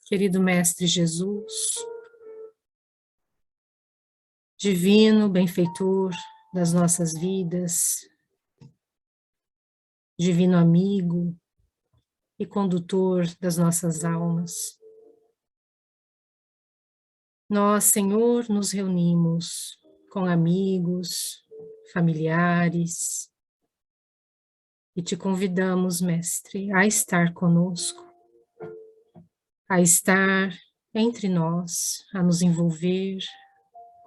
Querido Mestre Jesus, divino benfeitor das nossas vidas, divino amigo e condutor das nossas almas. Nós, Senhor, nos reunimos com amigos, familiares, e te convidamos, Mestre, a estar conosco, a estar entre nós, a nos envolver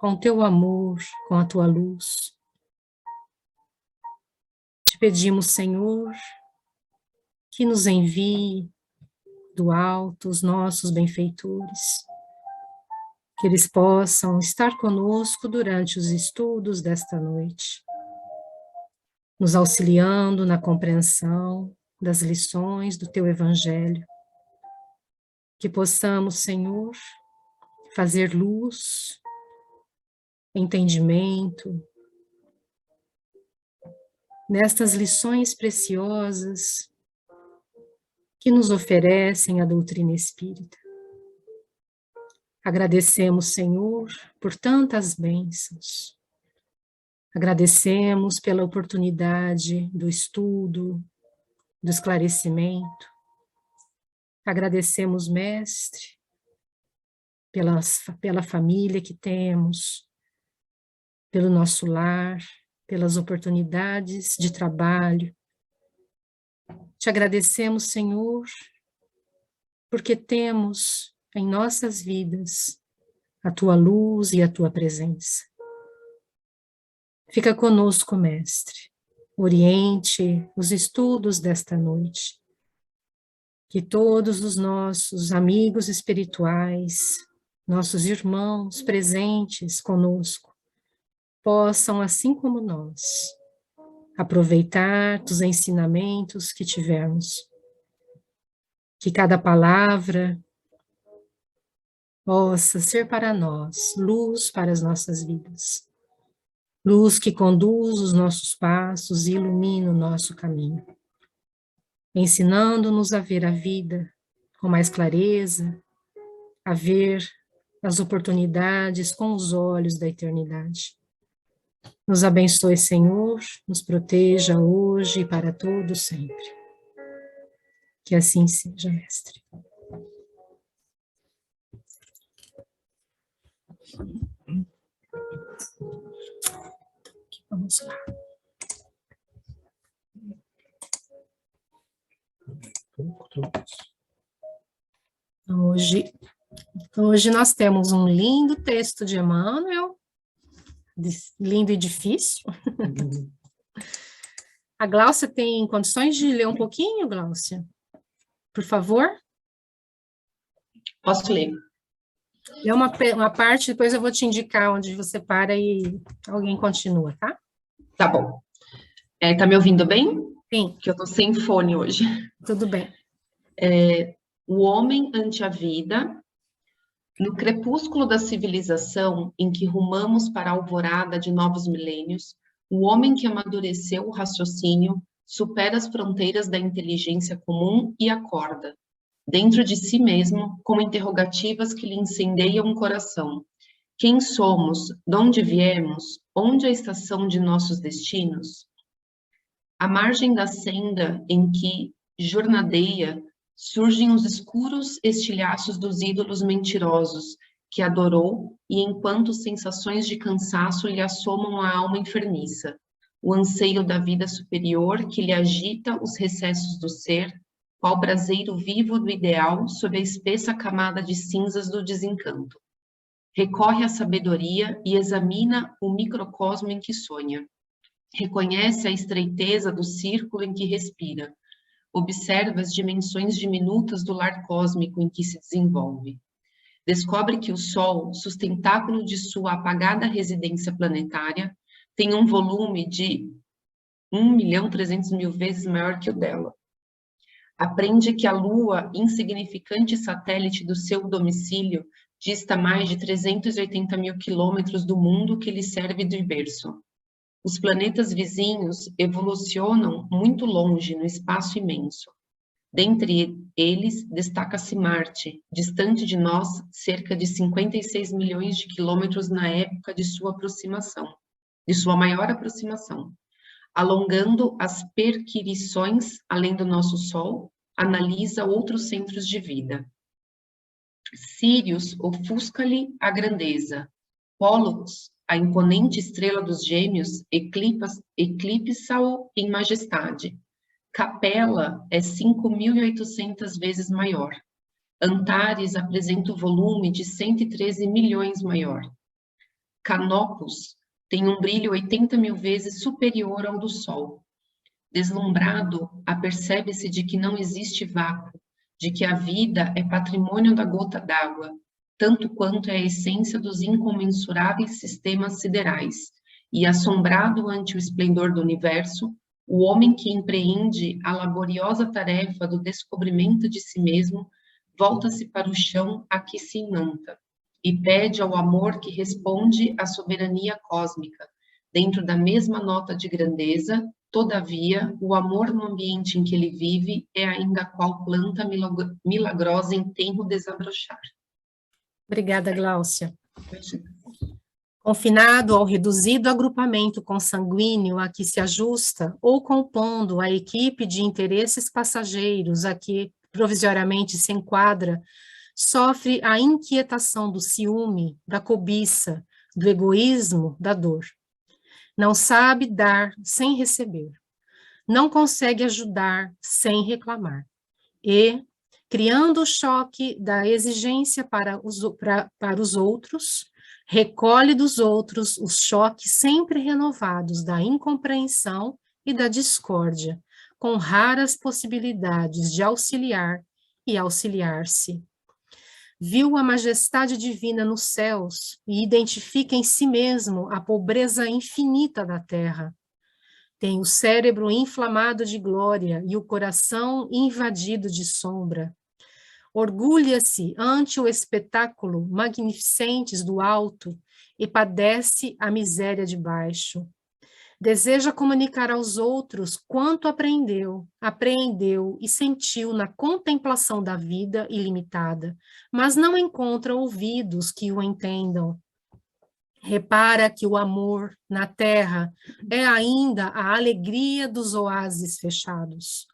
com o teu amor, com a tua luz. Te pedimos, Senhor, que nos envie do alto os nossos benfeitores, que eles possam estar conosco durante os estudos desta noite, nos auxiliando na compreensão das lições do teu Evangelho, que possamos, Senhor, fazer luz, entendimento, nestas lições preciosas que nos oferecem a doutrina espírita. Agradecemos, Senhor, por tantas bênçãos. Agradecemos pela oportunidade do estudo, do esclarecimento. Agradecemos, Mestre, pela família que temos, pelo nosso lar, pelas oportunidades de trabalho. Te agradecemos, Senhor, porque temos em nossas vidas a tua luz e a tua presença. Fica conosco, Mestre, oriente os estudos desta noite, que todos os nossos amigos espirituais, nossos irmãos presentes conosco, possam, assim como nós, aproveitar dos ensinamentos que tivermos, que cada palavra possa ser para nós luz para as nossas vidas, luz que conduz os nossos passos e ilumina o nosso caminho, ensinando-nos a ver a vida com mais clareza, a ver as oportunidades com os olhos da eternidade. Nos abençoe, Senhor, nos proteja hoje e para todo sempre. Que assim seja, Mestre. Vamos lá. Hoje nós temos um lindo texto de Emmanuel, lindo e difícil. A Gláucia tem condições de ler um pouquinho, Gláucia? Por favor? Posso ler. Lê uma parte, depois eu vou te indicar onde você para e alguém continua, tá? Tá bom. Tá me ouvindo bem? Sim. Que eu tô sem fone hoje. Tudo bem. O homem ante a vida, no crepúsculo da civilização em que rumamos para a alvorada de novos milênios, o homem que amadureceu o raciocínio supera as fronteiras da inteligência comum e acorda, dentro de si mesmo, com interrogativas que lhe incendeiam o coração. Quem somos? De onde viemos? Onde a estação de nossos destinos? À margem da senda em que jornadeia, surgem os escuros estilhaços dos ídolos mentirosos que adorou, e enquanto sensações de cansaço lhe assomam a alma enfermiça, o anseio da vida superior que lhe agita os recessos do ser, qual braseiro vivo do ideal sob a espessa camada de cinzas do desencanto. Recorre à sabedoria e examina o microcosmo em que sonha. Reconhece a estreiteza do círculo em que respira. Observa as dimensões diminutas do lar cósmico em que se desenvolve. Descobre que o Sol, sustentáculo de sua apagada residência planetária, tem um volume de 1.300.000 vezes maior que o dela. Aprende que a Lua, insignificante satélite do seu domicílio, dista mais de 380.000 quilômetros do mundo que lhe serve de berço. Os planetas vizinhos evolucionam muito longe no espaço imenso. Dentre eles, destaca-se Marte, distante de nós cerca de 56 milhões de quilômetros na época de sua aproximação, de sua maior aproximação. Alongando as perquirições além do nosso Sol, analisa outros centros de vida. Sirius ofusca-lhe a grandeza. Pólux, a imponente estrela dos gêmeos, eclipsa-o em majestade. Capela é 5.800 vezes maior. Antares apresenta o volume de 113 milhões maior. Canopus tem um brilho 80 mil vezes superior ao do Sol. Deslumbrado, apercebe-se de que não existe vácuo, de que a vida é patrimônio da gota d'água, tanto quanto é a essência dos incomensuráveis sistemas siderais, e assombrado ante o esplendor do universo, o homem que empreende a laboriosa tarefa do descobrimento de si mesmo volta-se para o chão a que se inanta e pede ao amor que responde à soberania cósmica. Dentro da mesma nota de grandeza, todavia, o amor no ambiente em que ele vive é ainda qual planta milagrosa em tenro desabrochar. Obrigada, Gláucia. Confinado ao reduzido agrupamento consanguíneo a que se ajusta, ou compondo a equipe de interesses passageiros a que provisoriamente se enquadra, sofre a inquietação do ciúme, da cobiça, do egoísmo, da dor. Não sabe dar sem receber. Não consegue ajudar sem reclamar. E, criando o choque da exigência para os outros, recolhe dos outros os choques sempre renovados da incompreensão e da discórdia, com raras possibilidades de auxiliar e auxiliar-se. Viu a majestade divina nos céus e identifica em si mesmo a pobreza infinita da terra. Tem o cérebro inflamado de glória e o coração invadido de sombra. Orgulha-se ante o espetáculo magnificentes do alto e padece a miséria de baixo. Deseja comunicar aos outros quanto apreendeu e sentiu na contemplação da vida ilimitada, mas não encontra ouvidos que o entendam. Repara que o amor na terra é ainda a alegria dos oásis fechados.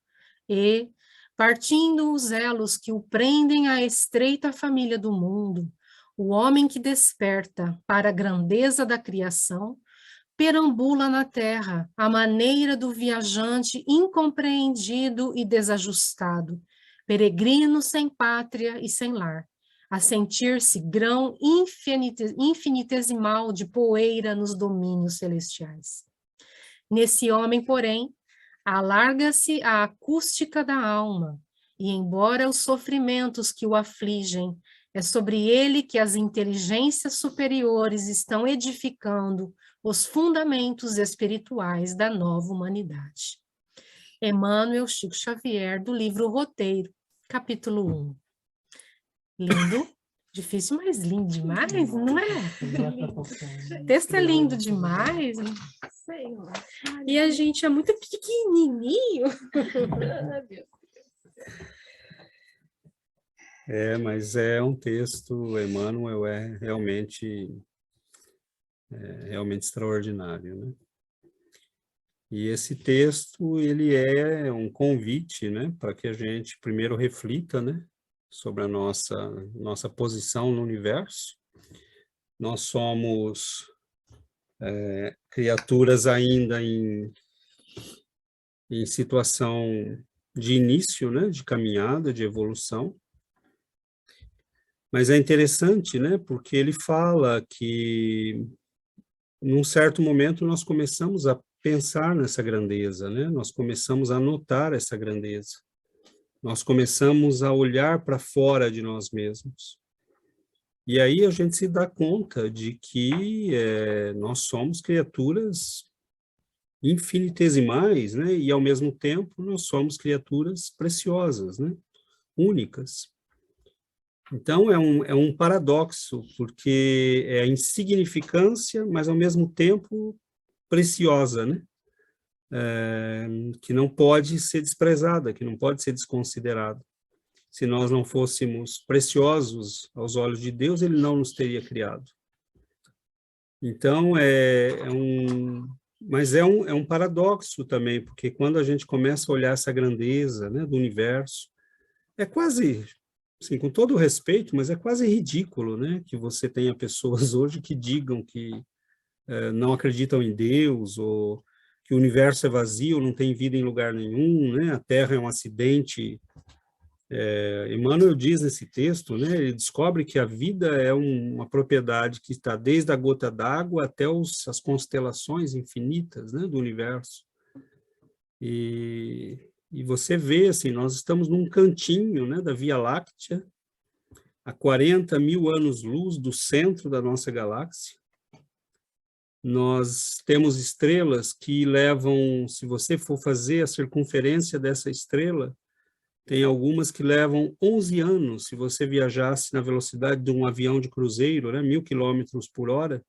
E, partindo os elos que o prendem à estreita família do mundo, o homem que desperta para a grandeza da criação, perambula na terra à maneira do viajante incompreendido e desajustado, peregrino sem pátria e sem lar, a sentir-se grão infinitesimal de poeira nos domínios celestiais. Nesse homem, porém, alarga-se a acústica da alma, e embora os sofrimentos que o afligem, é sobre ele que as inteligências superiores estão edificando os fundamentos espirituais da nova humanidade. Emmanuel Chico Xavier, do livro Roteiro, capítulo 1. Lindo, difícil, mas lindo demais, não é? O texto é lindo demais. E a gente é muito pequenininho. Mas é um texto, Emmanuel, realmente extraordinário, né? E esse texto, ele é um convite, né, para que a gente primeiro reflita, né, sobre a nossa posição no universo. Nós somos criaturas ainda em situação de início, né, de caminhada, de evolução. Mas é interessante, né, porque ele fala que, num certo momento, nós começamos a pensar nessa grandeza, né? Nós começamos a notar essa grandeza. Nós começamos a olhar para fora de nós mesmos. E aí a gente se dá conta de que nós somos criaturas infinitesimais, né? E, ao mesmo tempo, nós somos criaturas preciosas, né? Únicas. Então, é um paradoxo, porque é a insignificância, mas, ao mesmo tempo, preciosa, né? que não pode ser desprezada, que não pode ser desconsiderada. Se nós não fôssemos preciosos aos olhos de Deus, ele não nos teria criado. Então, mas é um paradoxo também, porque quando a gente começa a olhar essa grandeza, né, do universo, é quase, assim, com todo o respeito, mas é quase ridículo, né, que você tenha pessoas hoje que digam que não acreditam em Deus, ou que o universo é vazio, não tem vida em lugar nenhum, né, a Terra é um acidente. Emmanuel diz nesse texto, né, ele descobre que a vida é uma propriedade que está desde a gota d'água até as constelações infinitas, né, do universo. E você vê, assim, nós estamos num cantinho, né, da Via Láctea, a 40 mil anos-luz do centro da nossa galáxia. Nós temos estrelas que levam, se você for fazer a circunferência dessa estrela, tem algumas que levam 11 anos. Se você viajasse na velocidade de um avião de cruzeiro, né, 1.000 quilômetros por hora,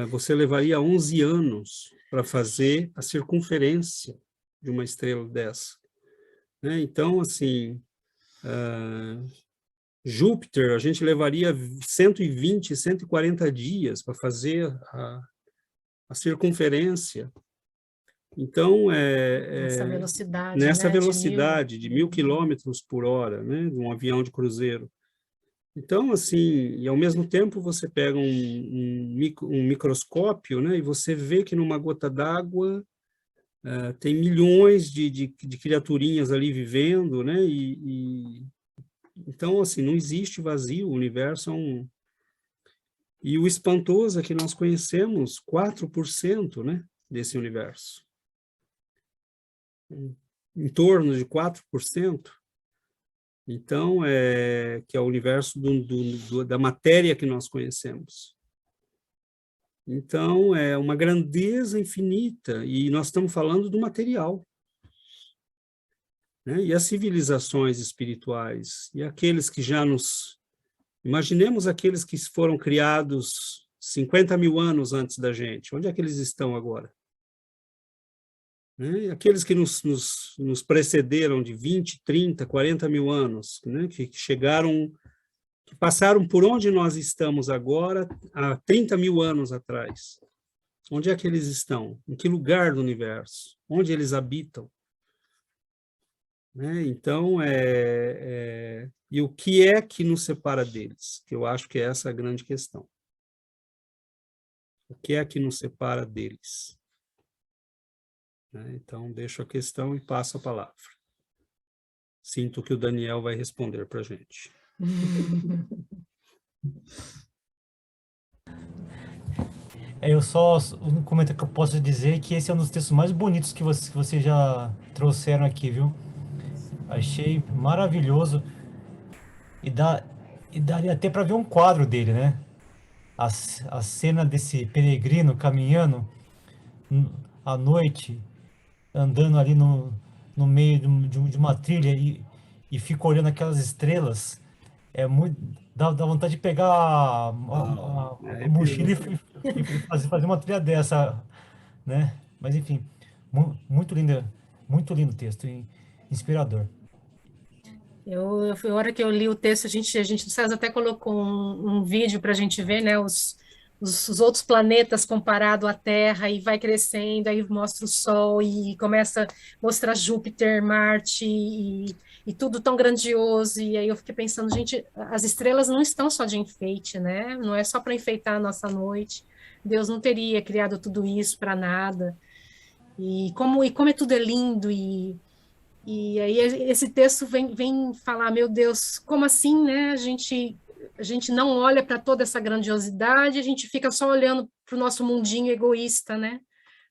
você levaria 11 anos para fazer a circunferência de uma estrela dessa. Né? Então, assim, Júpiter, a gente levaria 120, 140 dias para fazer a circunferência. Então, nessa velocidade de 1.000 quilômetros por hora, né, de um avião de cruzeiro. Então, assim, e ao mesmo tempo você pega um microscópio, né, e você vê que numa gota d'água tem milhões de criaturinhas ali vivendo, né, então, assim, não existe vazio, o universo é E o espantoso é que nós conhecemos 4%, né, desse universo. Em torno de 4%. Então, que é o universo da matéria que nós conhecemos. Então, é uma grandeza infinita, e nós estamos falando do material. Né? E as civilizações espirituais, e aqueles que já nos... Imaginemos aqueles que foram criados 50 mil anos antes da gente. Onde é que eles estão agora? Né? Aqueles que nos precederam de 20, 30, 40 mil anos, né? que chegaram, que passaram por onde nós estamos agora há 30 mil anos atrás. Onde é que eles estão? Em que lugar do universo? Onde eles habitam? Né? Então, e o que é que nos separa deles? Que eu acho que essa é a grande questão. O que é que nos separa deles? Então, deixo a questão e passo a palavra. Sinto que o Daniel vai responder para a gente. Um comentário que eu posso dizer é que esse é um dos textos mais bonitos que vocês já trouxeram aqui, viu? Achei maravilhoso. E daria até para ver um quadro dele, né? A cena desse peregrino caminhando à noite, andando ali no meio de uma trilha e fica olhando aquelas estrelas. Dá vontade de pegar a mochila e fazer uma trilha dessa, né? Mas enfim, muito lindo o texto, inspirador. A hora que eu li o texto, o César até colocou um vídeo para a gente ver, né, os outros planetas comparado à Terra, e vai crescendo, aí mostra o Sol, e começa a mostrar Júpiter, Marte, e tudo tão grandioso, e aí eu fiquei pensando, gente, as estrelas não estão só de enfeite, né, não é só para enfeitar a nossa noite, Deus não teria criado tudo isso para nada, e como é tudo é lindo, e aí esse texto vem falar, meu Deus, como assim, né? A gente não olha para toda essa grandiosidade, a gente fica só olhando para o nosso mundinho egoísta, né?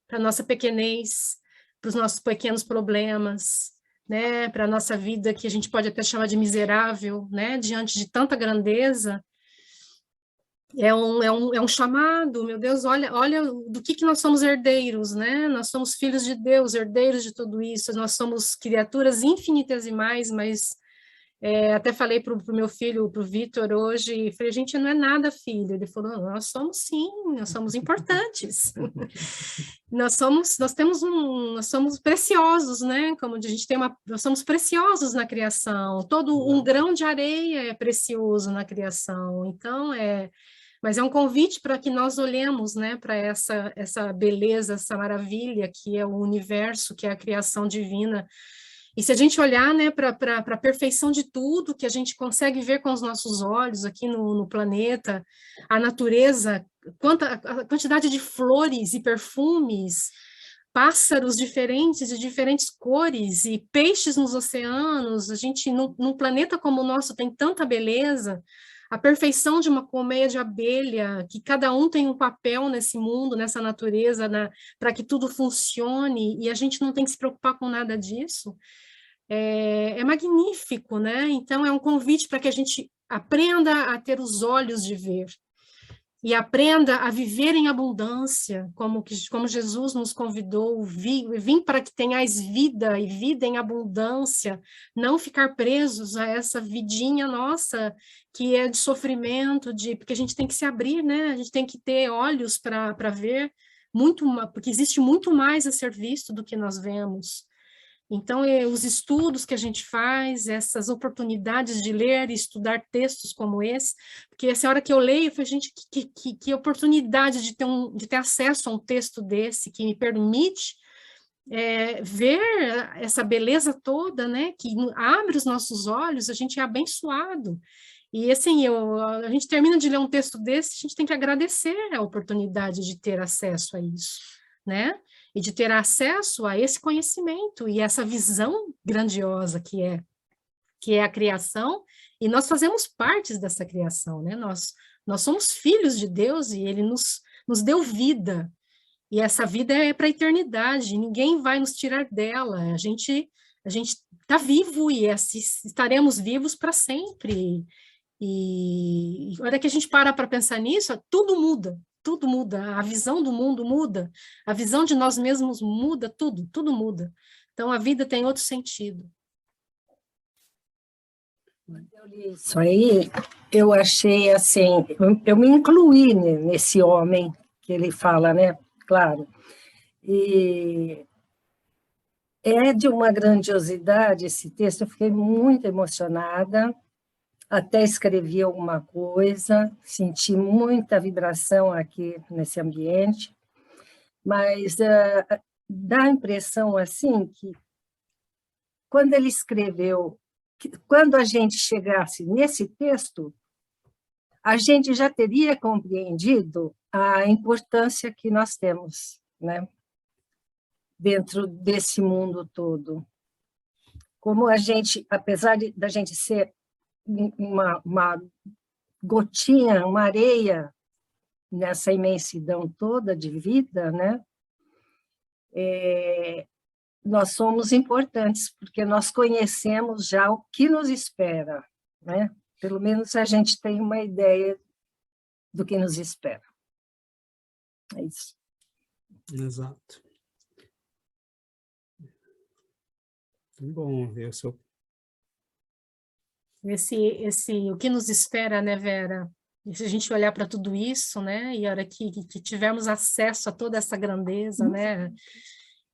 Para a nossa pequenez, para os nossos pequenos problemas, né? Para a nossa vida, que a gente pode até chamar de miserável, né? Diante de tanta grandeza. É um chamado, meu Deus, olha do que nós somos herdeiros, né? Nós somos filhos de Deus, herdeiros de tudo isso, nós somos criaturas infinitesimais, mas Até falei para o meu filho, para o Vitor, hoje, falei, gente, não é nada, filho. Ele falou, nós somos sim, nós somos importantes. Nós somos preciosos, né? Como a gente tem nós somos preciosos na criação. Todo um grão de areia é precioso na criação. Então, mas é um convite para que nós olhemos, né, para essa beleza, essa maravilha que é o universo, que é a criação divina. E se a gente olhar, né, para a perfeição de tudo que a gente consegue ver com os nossos olhos aqui no planeta, a natureza, a quantidade de flores e perfumes, pássaros diferentes, de diferentes cores, e peixes nos oceanos, a gente, num planeta como o nosso, tem tanta beleza, a perfeição de uma colmeia de abelha, que cada um tem um papel nesse mundo, nessa natureza, para que tudo funcione, e a gente não tem que se preocupar com nada disso, é magnífico, né? Então, é um convite para que a gente aprenda a ter os olhos de ver, e aprenda a viver em abundância, como Jesus nos convidou, vim para que tenhais vida, e vida em abundância, não ficar presos a essa vidinha nossa, que é de sofrimento, porque a gente tem que se abrir, né? A gente tem que ter olhos para ver, porque existe muito mais a ser visto do que nós vemos. Então, os estudos que a gente faz, essas oportunidades de ler e estudar textos como esse, porque essa hora que eu leio, eu falei, gente, que oportunidade de ter acesso a um texto desse, que me permite ver essa beleza toda, né, que abre os nossos olhos, a gente é abençoado. E assim, a gente termina de ler um texto desse, a gente tem que agradecer a oportunidade de ter acesso a isso, né? E de ter acesso a esse conhecimento e essa visão grandiosa que é a criação, e nós fazemos parte dessa criação, né? Nós somos filhos de Deus e Ele nos deu vida, e essa vida é para a eternidade, ninguém vai nos tirar dela, a gente está vivo e estaremos vivos para sempre. E a hora que a gente para pensar nisso, tudo muda, a visão do mundo muda, a visão de nós mesmos muda, tudo muda. Então, a vida tem outro sentido. Eu li isso aí, eu achei assim, eu me incluí nesse homem que ele fala, né? Claro. E é de uma grandiosidade esse texto, eu fiquei muito emocionada, até escrevi alguma coisa, senti muita vibração aqui nesse ambiente, mas dá a impressão assim que quando ele escreveu, que quando a gente chegasse nesse texto, a gente já teria compreendido a importância que nós temos, né, dentro desse mundo todo. Como a gente, apesar da gente ser uma gotinha, uma areia nessa imensidão toda de vida, né? Nós somos importantes, porque nós conhecemos já o que nos espera, né? Pelo menos a gente tem uma ideia do que nos espera. É isso. Exato. Bom, o que nos espera, né, Vera? E se a gente olhar para tudo isso, né, e a hora que tivermos acesso a toda essa grandeza, né,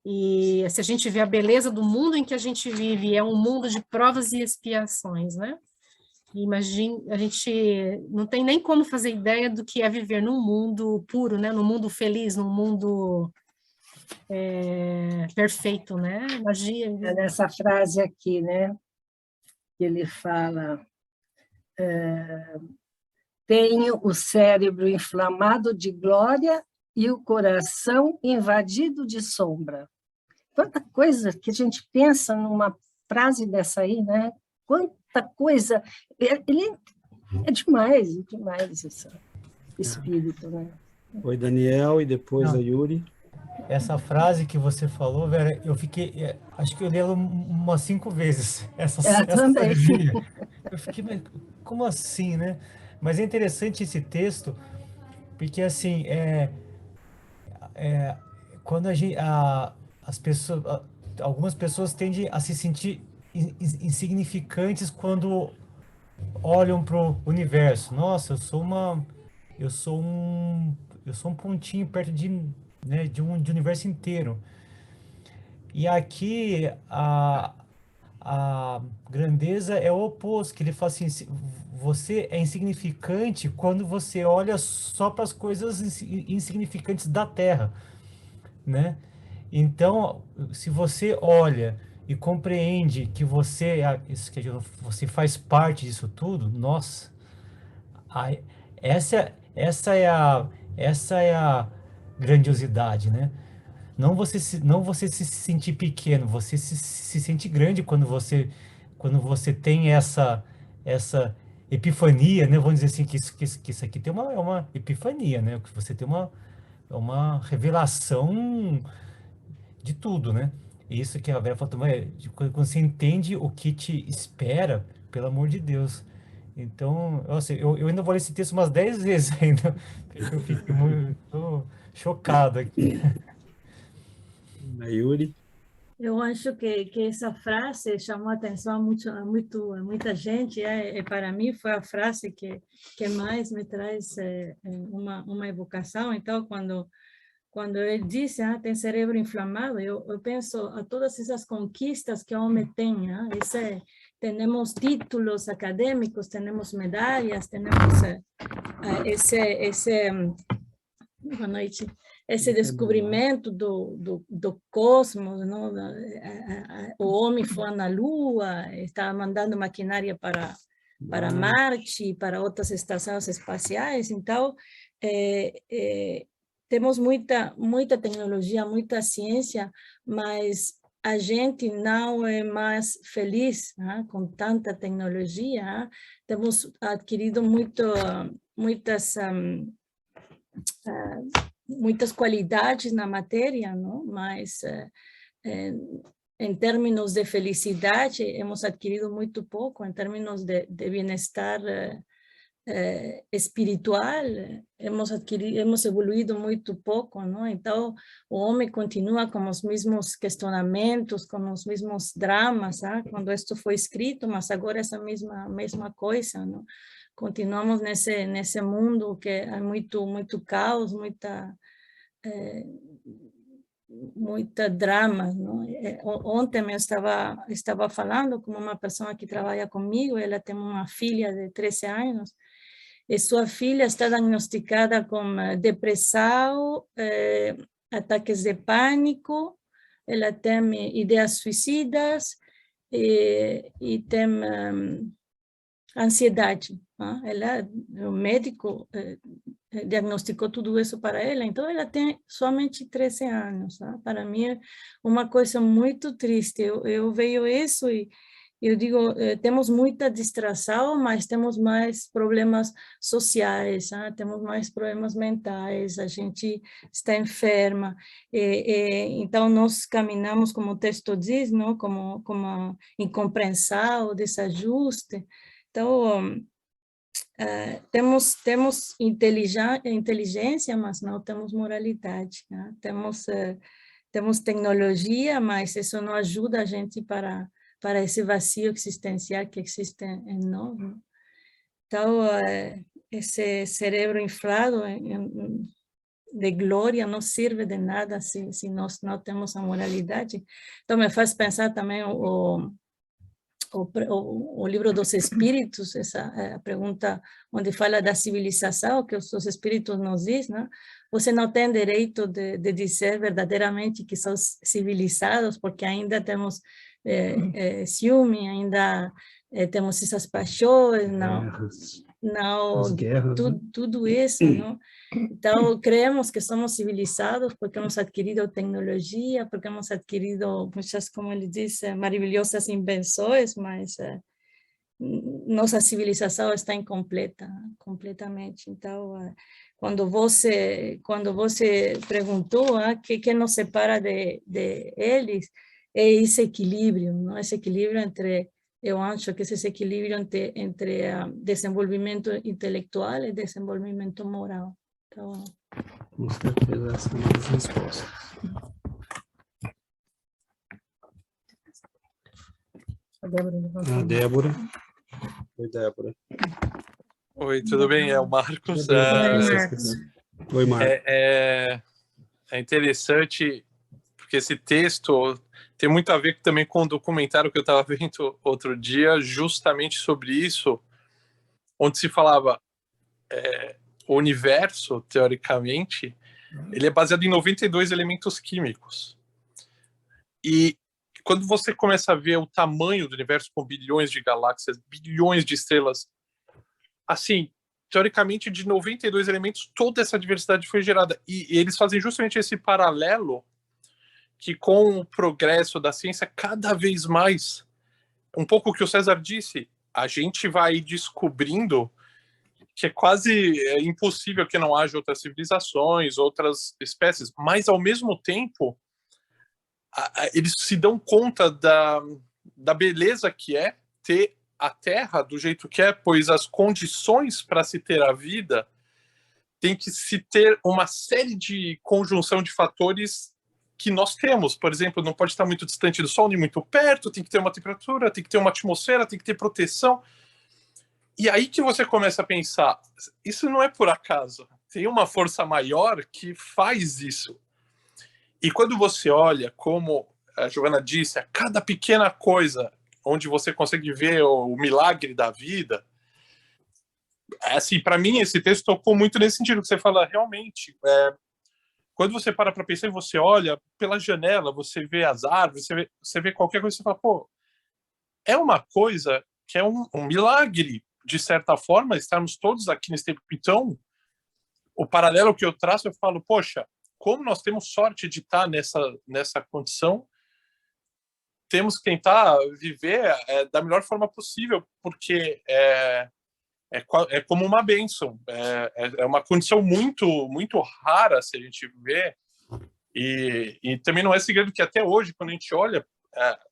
e se a gente vê a beleza do mundo em que a gente vive, é um mundo de provas e expiações, né? Imagine, a gente não tem nem como fazer ideia do que é viver num mundo puro, né, num mundo feliz, num mundo perfeito, né? Imagina. É nessa frase aqui, né, que ele fala: tenho o cérebro inflamado de glória e o coração invadido de sombra. Quanta coisa que a gente pensa numa frase dessa aí, né? Quanta coisa! Ele é demais esse espírito, né? Oi, Daniel, e depois a Yuri. Essa frase que você falou, Vera, eu fiquei, acho que eu li ela umas 5 vezes, essa também. sabedoria. Eu fiquei, mas como assim, né? Mas é interessante esse texto, porque assim, quando as pessoas, algumas pessoas tendem a se sentir insignificantes quando olham para o universo. Nossa, eu sou um, eu sou um pontinho perto né, de um universo inteiro. E aqui a grandeza é o oposto, que ele fala assim, você é insignificante quando você olha só para as coisas insignificantes da Terra, né? Então, se você olha e compreende que você faz parte disso tudo, nossa, aí, essa é a grandiosidade, né? Não você se sentir pequeno, você se sente grande quando você tem essa epifania, né? Vamos dizer assim, que isso aqui tem é uma epifania, né? Que você tem é uma revelação de tudo, né? Isso que a Vera falou também, quando você entende o que te espera, pelo amor de Deus. Então, nossa, eu ainda vou ler esse texto umas 10 vezes ainda, porque eu fiquei muito chocado aqui. A Yuri, Eu acho que essa frase chamou a atenção a muita gente. Para mim, foi a frase que mais me traz uma evocação. Então, quando ele disse, tem cérebro inflamado, eu penso a todas essas conquistas que o homem tem. Temos títulos acadêmicos, temos medalhas, temos boa noite, esse descobrimento do cosmos, não? O homem foi na Lua, está mandando maquinária para Marte, para outras estações espaciais. Então, temos muita tecnologia, muita ciência, mas a gente não é mais feliz com tanta tecnologia. Temos adquirido muitas qualidades na matéria, não? Mas em termos de felicidade, hemos adquirido muito pouco. Em termos de bem-estar espiritual, hemos evoluído muito pouco, não? Então, o homem continua com os mesmos questionamentos, com os mesmos dramas, quando isto foi escrito, mas agora essa mesma coisa, não? Continuamos nesse mundo que há muito caos, muita drama, não? Ontem eu estava falando com uma pessoa que trabalha comigo, ela tem uma filha de 13 anos, e sua filha está diagnosticada com depressão, ataques de pânico, ela tem ideias suicidas e tem ansiedade. O médico diagnosticou tudo isso para ela, então ela tem somente 13 anos. Para mim é uma coisa muito triste. Eu vejo isso e eu digo, temos muita distração, mas temos mais problemas sociais, temos mais problemas mentais, a gente está enferma. Então, nós caminhamos, como o texto diz, não? como a incompreensão, desajuste. Então, temos inteligência, mas não temos moralidade. Temos tecnologia, mas isso não ajuda a gente para esse vazio existencial que existe em nós. Então, esse cérebro inflado de glória não serve de nada se nós não temos a moralidade. Então, me faz pensar também o livro dos espíritos, essa pergunta onde fala da civilização, que os espíritos nos dizem, né? Você não tem direito de dizer verdadeiramente que são civilizados, porque ainda temos ciúme, ainda temos essas paixões, as guerras, tudo isso, não? Então, creemos que somos civilizados porque hemos adquirido tecnologia, porque hemos adquirido muitas, como ele diz, maravilhosas invenções, mas nossa civilização está incompleta, completamente. Então, quando você perguntou que nos separa de eles, é esse equilíbrio, não? Esse equilíbrio entre, eu acho que esse equilíbrio entre desenvolvimento intelectual e desenvolvimento moral. Então, com certeza, essa é uma das respostas. A Débora levantou a A mão. Débora. Oi, Débora. Oi, tudo bem? É o Marcos. Tudo bem, Oi, se vocês Marcos. quiserem. Oi, Marcos. É interessante, porque esse texto tem muito a ver também com o documentário que eu estava vendo outro dia, justamente sobre isso, onde se falava o universo, teoricamente, ele é baseado em 92 elementos químicos. E quando você começa a ver o tamanho do universo com bilhões de galáxias, bilhões de estrelas, assim, teoricamente, de 92 elementos, toda essa diversidade foi gerada. E eles fazem justamente esse paralelo que, com o progresso da ciência, cada vez mais, um pouco o que o César disse, a gente vai descobrindo que é quase impossível que não haja outras civilizações, outras espécies, mas, ao mesmo tempo, eles se dão conta da beleza que é ter a Terra do jeito que é, pois as condições para se ter a vida tem que se ter uma série de conjunção de fatores que nós temos. Por exemplo, não pode estar muito distante do Sol, nem muito perto, tem que ter uma temperatura, tem que ter uma atmosfera, tem que ter proteção. E aí que você começa a pensar, isso não é por acaso, tem uma força maior que faz isso. E quando você olha, como a Giovana disse, a cada pequena coisa onde você consegue ver o milagre da vida, assim, para mim esse texto tocou muito nesse sentido, que você fala, realmente, quando você para pensar e você olha pela janela, você vê as árvores, você vê qualquer coisa, você fala, pô, é uma coisa que é um milagre, de certa forma, estarmos todos aqui nesse tempo. Então, o paralelo que eu traço, eu falo, poxa, como nós temos sorte de estar nessa condição, temos que tentar viver da melhor forma possível, porque é como uma bênção, é uma condição muito, muito rara se a gente vê, e também não é segredo que até hoje, quando a gente olha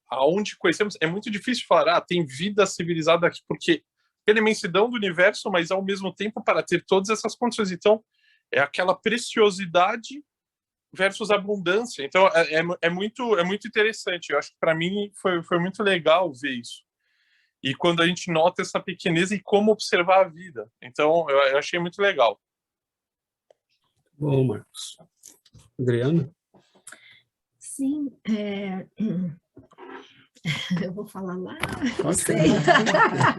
aonde conhecemos, é muito difícil falar, tem vida civilizada aqui, porque pela imensidão do universo, mas ao mesmo tempo para ter todas essas condições. Então, é aquela preciosidade versus abundância. Então, é muito interessante. Eu acho que, para mim, foi muito legal ver isso. E quando a gente nota essa pequeneza e como observar a vida. Então, eu achei muito legal. Bom, Marcos. Adriana? Sim, eu vou falar lá, não Pode sei.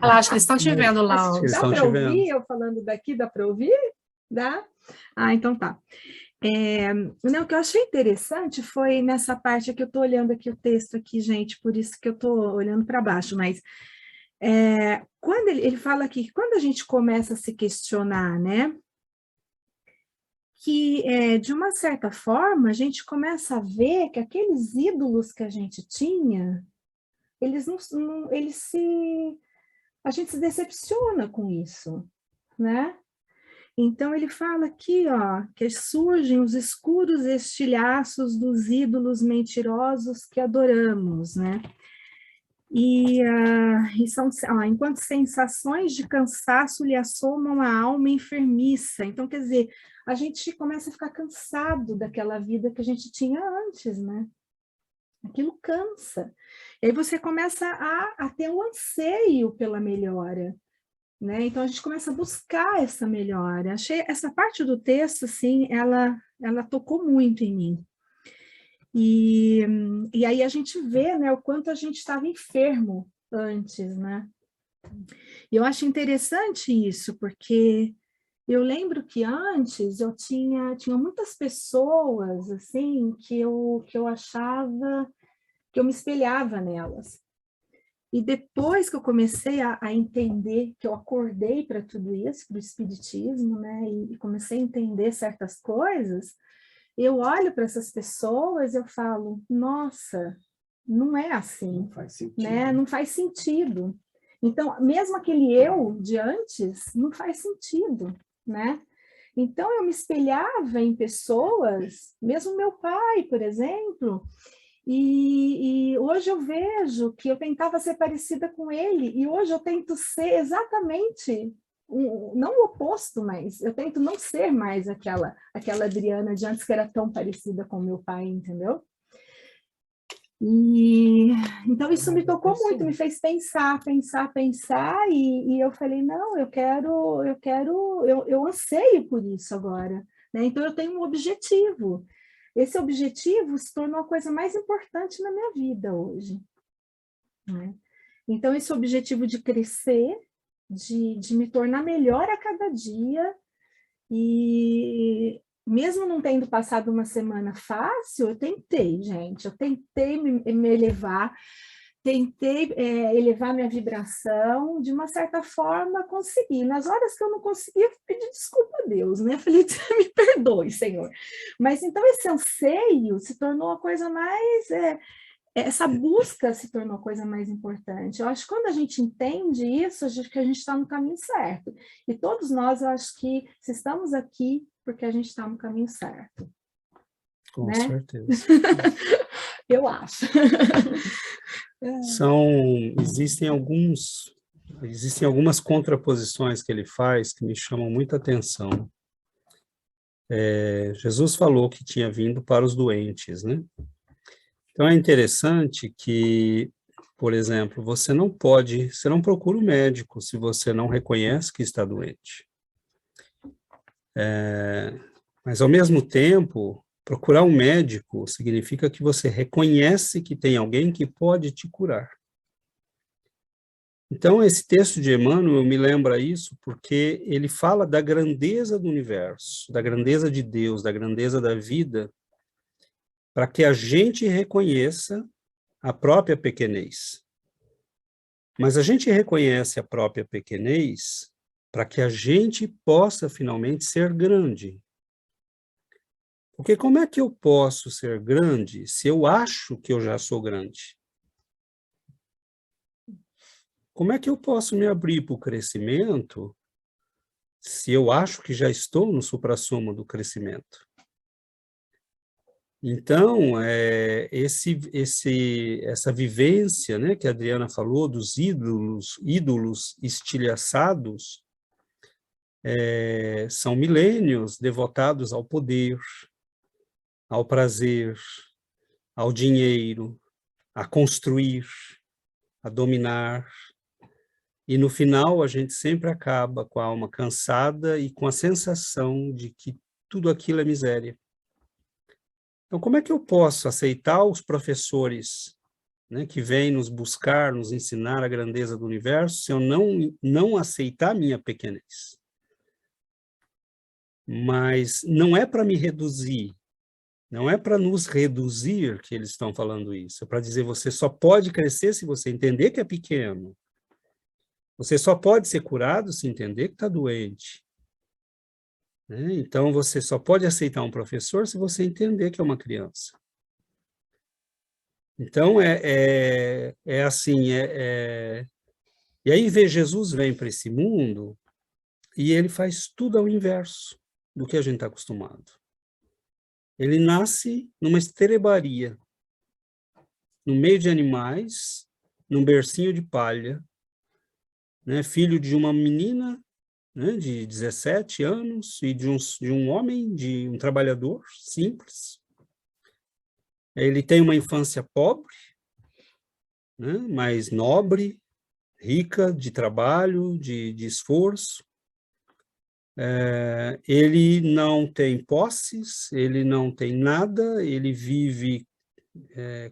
Ela acha que eles estão te vendo lá. Eles Dá estão para te vendo. ouvir eu falando daqui? Dá para ouvir? Dá? Ah, então tá. Não, o que eu achei interessante foi nessa parte que eu estou olhando aqui o texto aqui, gente, por isso que eu estou olhando para baixo, mas quando ele fala aqui que quando a gente começa a se questionar, né, que de uma certa forma a gente começa a ver que aqueles ídolos que a gente tinha, a gente se decepciona com isso, né? Então ele fala aqui, ó, que surgem os escuros estilhaços dos ídolos mentirosos que adoramos, né? E são, enquanto sensações de cansaço lhe assomam a alma enfermiça. Então, quer dizer, a gente começa a ficar cansado daquela vida que a gente tinha antes, né? Aquilo cansa. E aí você começa a ter um anseio pela melhora, né? Então, a gente começa a buscar essa melhora. Achei essa parte do texto, assim, ela tocou muito em mim. E aí a gente vê, né, o quanto a gente estava enfermo antes, né? E eu acho interessante isso, porque eu lembro que antes eu tinha muitas pessoas, assim, que eu achava, que eu me espelhava nelas. E depois que eu comecei a entender, que eu acordei para tudo isso, para o espiritismo, né, e comecei a entender certas coisas, eu olho para essas pessoas e eu falo, nossa, não é assim, Não faz sentido. né? Não faz sentido. Então, mesmo aquele eu de antes, não faz sentido, né? Então, eu me espelhava em pessoas, mesmo meu pai, por exemplo, e hoje eu vejo que eu tentava ser parecida com ele, e hoje eu tento ser exatamente, não o oposto, mas eu tento não ser mais aquela Adriana de antes que era tão parecida com meu pai, entendeu? E então isso me tocou muito, me fez pensar, e eu falei, não, eu anseio por isso agora, né? Então eu tenho um objetivo. Esse objetivo se tornou a coisa mais importante na minha vida hoje, né? Então esse objetivo de crescer, de me tornar melhor a cada dia, e mesmo não tendo passado uma semana fácil, eu tentei, gente, eu tentei me elevar, tentei elevar minha vibração, de uma certa forma consegui. Nas horas que eu não conseguia, eu pedi desculpa a Deus, né? Falei, me perdoe, Senhor. Mas então esse anseio se tornou a coisa mais... essa busca se tornou a coisa mais importante. Eu acho que quando a gente entende isso, acho que a gente está no caminho certo. E todos nós, eu acho que se estamos aqui, porque a gente está no caminho certo. Com né? certeza. Eu acho. Existem algumas contraposições que ele faz que me chamam muita atenção. Jesus falou que tinha vindo para os doentes, né? Então é interessante que, por exemplo, você não procura um médico se você não reconhece que está doente. Mas, ao mesmo tempo, procurar um médico significa que você reconhece que tem alguém que pode te curar. Então, esse texto de Emmanuel me lembra isso porque ele fala da grandeza do universo, da grandeza de Deus, da grandeza da vida, para que a gente reconheça a própria pequenez. Mas a gente reconhece a própria pequenez para que a gente possa finalmente ser grande. Porque como é que eu posso ser grande se eu acho que eu já sou grande? Como é que eu posso me abrir para o crescimento se eu acho que já estou no suprassumo do crescimento? Então, essa vivência, né, que a Adriana falou, dos ídolos estilhaçados, são milênios devotados ao poder, ao prazer, ao dinheiro, a construir, a dominar. E no final a gente sempre acaba com a alma cansada e com a sensação de que tudo aquilo é miséria. Então, como é que eu posso aceitar os professores, né, que vêm nos buscar, nos ensinar a grandeza do universo, se eu não aceitar a minha pequenez? Mas não é para me reduzir, não é para nos reduzir que eles estão falando isso, é para dizer, você só pode crescer se você entender que é pequeno. Você só pode ser curado se entender que está doente. Então, você só pode aceitar um professor se você entender que é uma criança. Então, assim, e aí Jesus vem para esse mundo e ele faz tudo ao inverso do que a gente está acostumado. Ele nasce numa estrebaria, no meio de animais, num bercinho de palha, né, filho de uma menina, né, de 17 anos e de um homem, de um trabalhador simples. Ele tem uma infância pobre, né, mas nobre, rica de trabalho, de esforço. Ele não tem posses, ele não tem nada, ele vive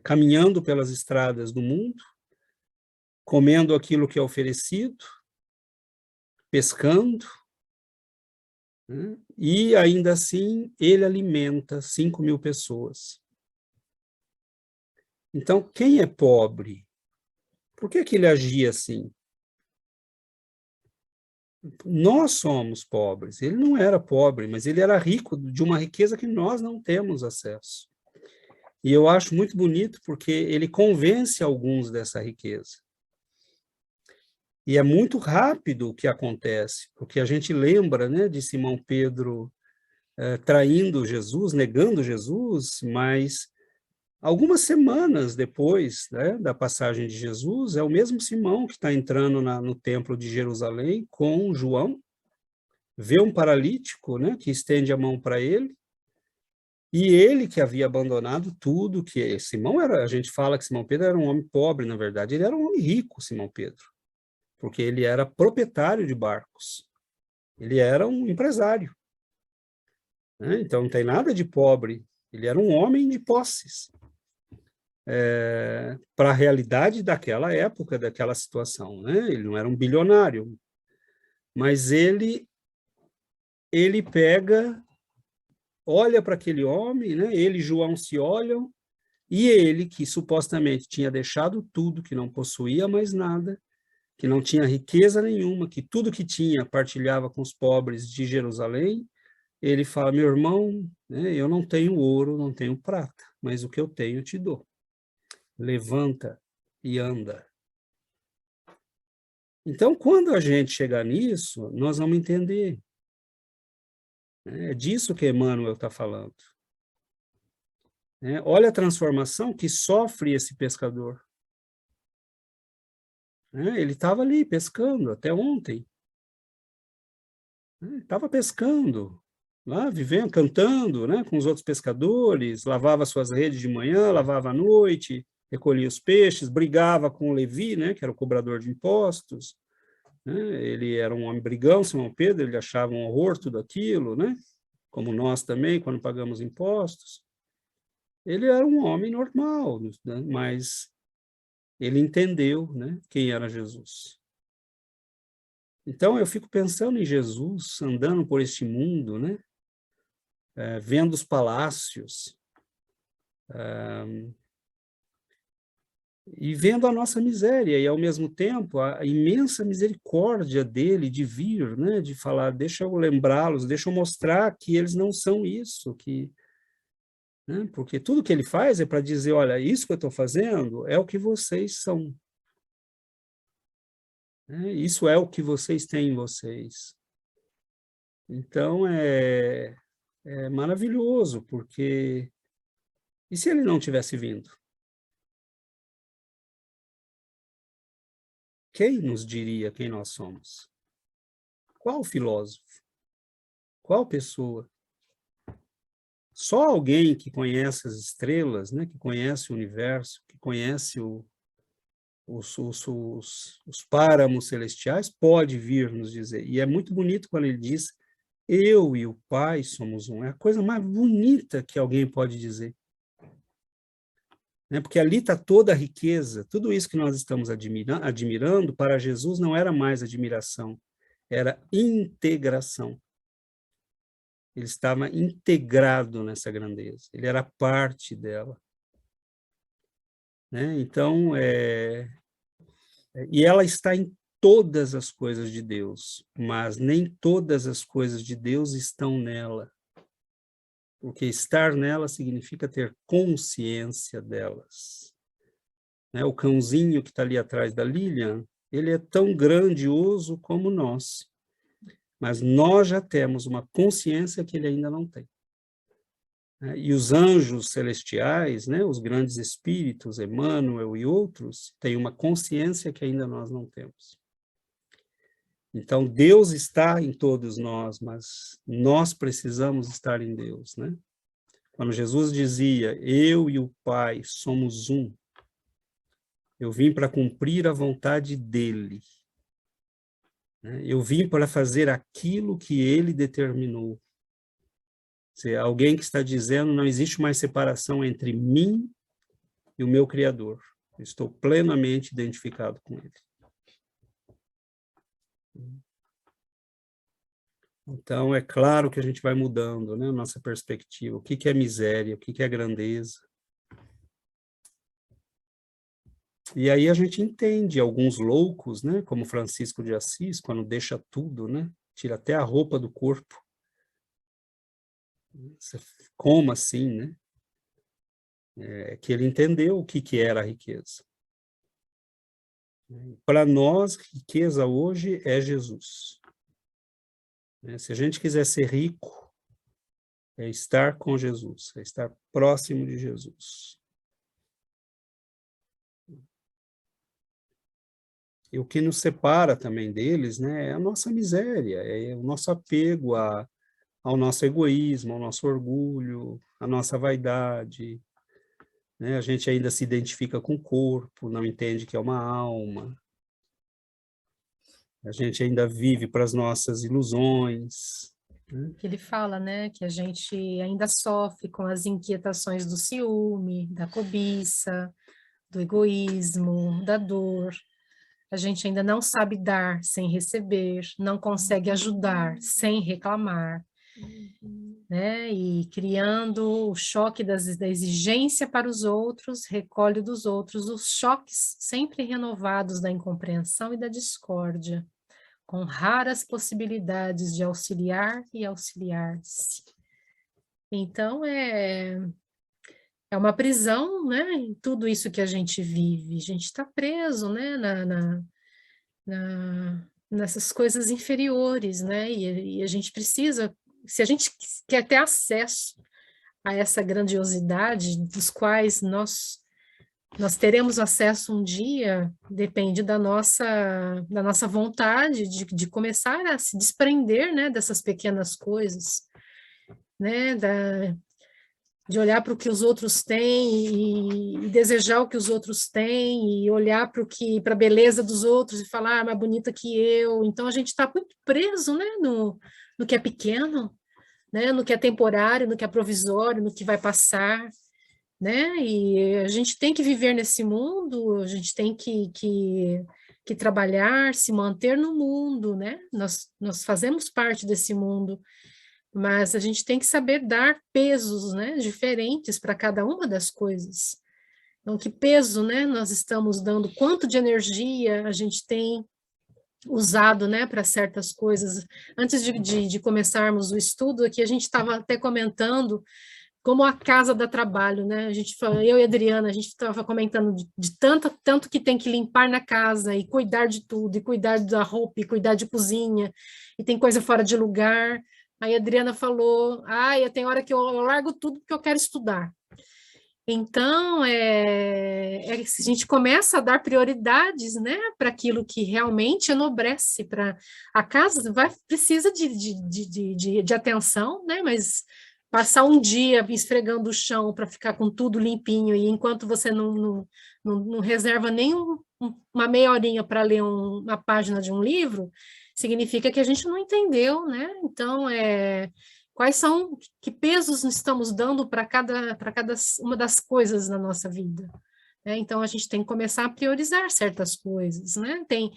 caminhando pelas estradas do mundo, comendo aquilo que é oferecido, pescando, né? E ainda assim ele alimenta 5.000 pessoas. Então, quem é pobre? Por que ele agia assim? Nós somos pobres. Ele não era pobre, mas ele era rico de uma riqueza que nós não temos acesso. E eu acho muito bonito porque ele convence alguns dessa riqueza. E é muito rápido o que acontece, porque a gente lembra, né, de Simão Pedro traindo Jesus, negando Jesus, mas algumas semanas depois, né, da passagem de Jesus, é o mesmo Simão que está entrando no templo de Jerusalém com João, vê um paralítico, né, que estende a mão para ele, E ele que havia abandonado tudo, que Simão era, a gente fala que Simão Pedro era um homem pobre, na verdade, ele era um homem rico, Simão Pedro, porque ele era proprietário de barcos, ele era um empresário, né? Então não tem nada de pobre, ele era um homem de posses, para a realidade daquela época, daquela situação, né? Ele não era um bilionário, mas ele pega, olha para aquele homem, né? Ele e João se olham, e ele, que supostamente tinha deixado tudo, que não possuía mais nada, que não tinha riqueza nenhuma, que tudo que tinha partilhava com os pobres de Jerusalém, ele fala, meu irmão, né, eu não tenho ouro, não tenho prata, mas o que eu tenho eu te dou. Levanta e anda. Então, quando a gente chegar nisso, nós vamos entender. É disso que Emmanuel está falando. Olha a transformação que sofre esse pescador. Ele estava ali pescando até ontem. Estava pescando, lá vivendo, cantando, né, com os outros pescadores, lavava suas redes de manhã, lavava à noite, recolhia os peixes, brigava com o Levi, né, que era o cobrador de impostos. Ele era um homem brigão, Simão Pedro, ele achava um horror tudo aquilo, né, como nós também, quando pagamos impostos. Ele era um homem normal, né, mas ele entendeu, né, quem era Jesus. Então, eu fico pensando em Jesus, andando por este mundo, né, vendo os palácios, e vendo a nossa miséria, e, ao mesmo tempo, a imensa misericórdia dele de vir, né, de falar, deixa eu lembrá-los, deixa eu mostrar que eles não são isso, que... Né, porque tudo que ele faz é para dizer, olha, isso que eu estou fazendo é o que vocês são. Isso é o que vocês têm em vocês. Então, é maravilhoso, porque... E se ele não tivesse vindo? Quem nos diria quem nós somos? Qual filósofo? Qual pessoa? Só alguém que conhece as estrelas, né, que conhece o universo, que conhece os páramos celestiais, pode vir nos dizer. E é muito bonito quando ele diz, eu e o Pai somos um. É a coisa mais bonita que alguém pode dizer. Porque ali está toda a riqueza, tudo isso que nós estamos admirando, para Jesus não era mais admiração, era integração. Ele estava integrado nessa grandeza, ele era parte dela. Então, e ela está em todas as coisas de Deus, mas nem todas as coisas de Deus estão nela. Porque estar nela significa ter consciência delas. O cãozinho que está ali atrás da Lilian, ele é tão grandioso como nós. Mas nós já temos uma consciência que ele ainda não tem. E os anjos celestiais, né, os grandes espíritos, Emmanuel e outros, têm uma consciência que ainda nós não temos. Então, Deus está em todos nós, mas nós precisamos estar em Deus, né? Quando Jesus dizia, eu e o Pai somos um, eu vim para cumprir a vontade dele. Eu vim para fazer aquilo que ele determinou. Alguém que está dizendo, não existe mais separação entre mim e o meu Criador. Eu estou plenamente identificado com ele. Então, é claro que a gente vai mudando, né, a nossa perspectiva. O que é miséria, o que é grandeza. E aí a gente entende alguns loucos, né, como Francisco de Assis, quando deixa tudo, né, tira até a roupa do corpo. Como assim, né? Que ele entendeu o que era a riqueza. Para nós, riqueza hoje é Jesus. Se a gente quiser ser rico, é estar com Jesus, é estar próximo de Jesus. E o que nos separa também deles, né, é a nossa miséria, é o nosso apego ao nosso egoísmo, ao nosso orgulho, a nossa vaidade, né? A gente ainda se identifica com o corpo, não entende que é uma alma. A gente ainda vive para as nossas ilusões. Que ele fala, né, que a gente ainda sofre com as inquietações do ciúme, da cobiça, do egoísmo, da dor. A gente ainda não sabe dar sem receber, não consegue ajudar sem reclamar, né? E criando o choque da exigência para os outros, recolhe dos outros os choques sempre renovados da incompreensão e da discórdia, com raras possibilidades de auxiliar e auxiliar-se. Então, é uma prisão, né, em tudo isso que a gente vive. A gente está preso, né, nessas coisas inferiores, né, e a gente precisa, se a gente quer ter acesso a essa grandiosidade dos quais nós teremos acesso um dia, depende da nossa vontade de começar a se desprender, né, dessas pequenas coisas, né, de olhar para o que os outros têm e desejar o que os outros têm, e olhar para a beleza dos outros e falar, mais bonita que eu. Então, a gente está muito preso, né, no que é pequeno, né, no que é temporário, no que é provisório, no que vai passar, né? E a gente tem que viver nesse mundo, a gente tem que trabalhar, se manter no mundo, né? Nós fazemos parte desse mundo, mas a gente tem que saber dar pesos, né, diferentes para cada uma das coisas. Então, que peso, né, nós estamos dando, quanto de energia a gente tem usado, né, para certas coisas. Antes de começarmos o estudo aqui, a gente estava até comentando como a casa dá trabalho, né? Eu e a Adriana, a gente estava comentando de tanto que tem que limpar na casa e cuidar de tudo, e cuidar da roupa, e cuidar de cozinha, e tem coisa fora de lugar. Aí a Adriana falou, tem hora que eu largo tudo porque eu quero estudar. Então, se a gente começa a dar prioridades, né, para aquilo que realmente enobrece, para a casa precisa de atenção, né, mas passar um dia esfregando o chão para ficar com tudo limpinho, e enquanto você não reserva nem uma meia horinha para ler uma página de um livro, significa que a gente não entendeu, né? Então, que pesos estamos dando para cada uma das coisas na nossa vida, né? Então, a gente tem que começar a priorizar certas coisas, né? Tem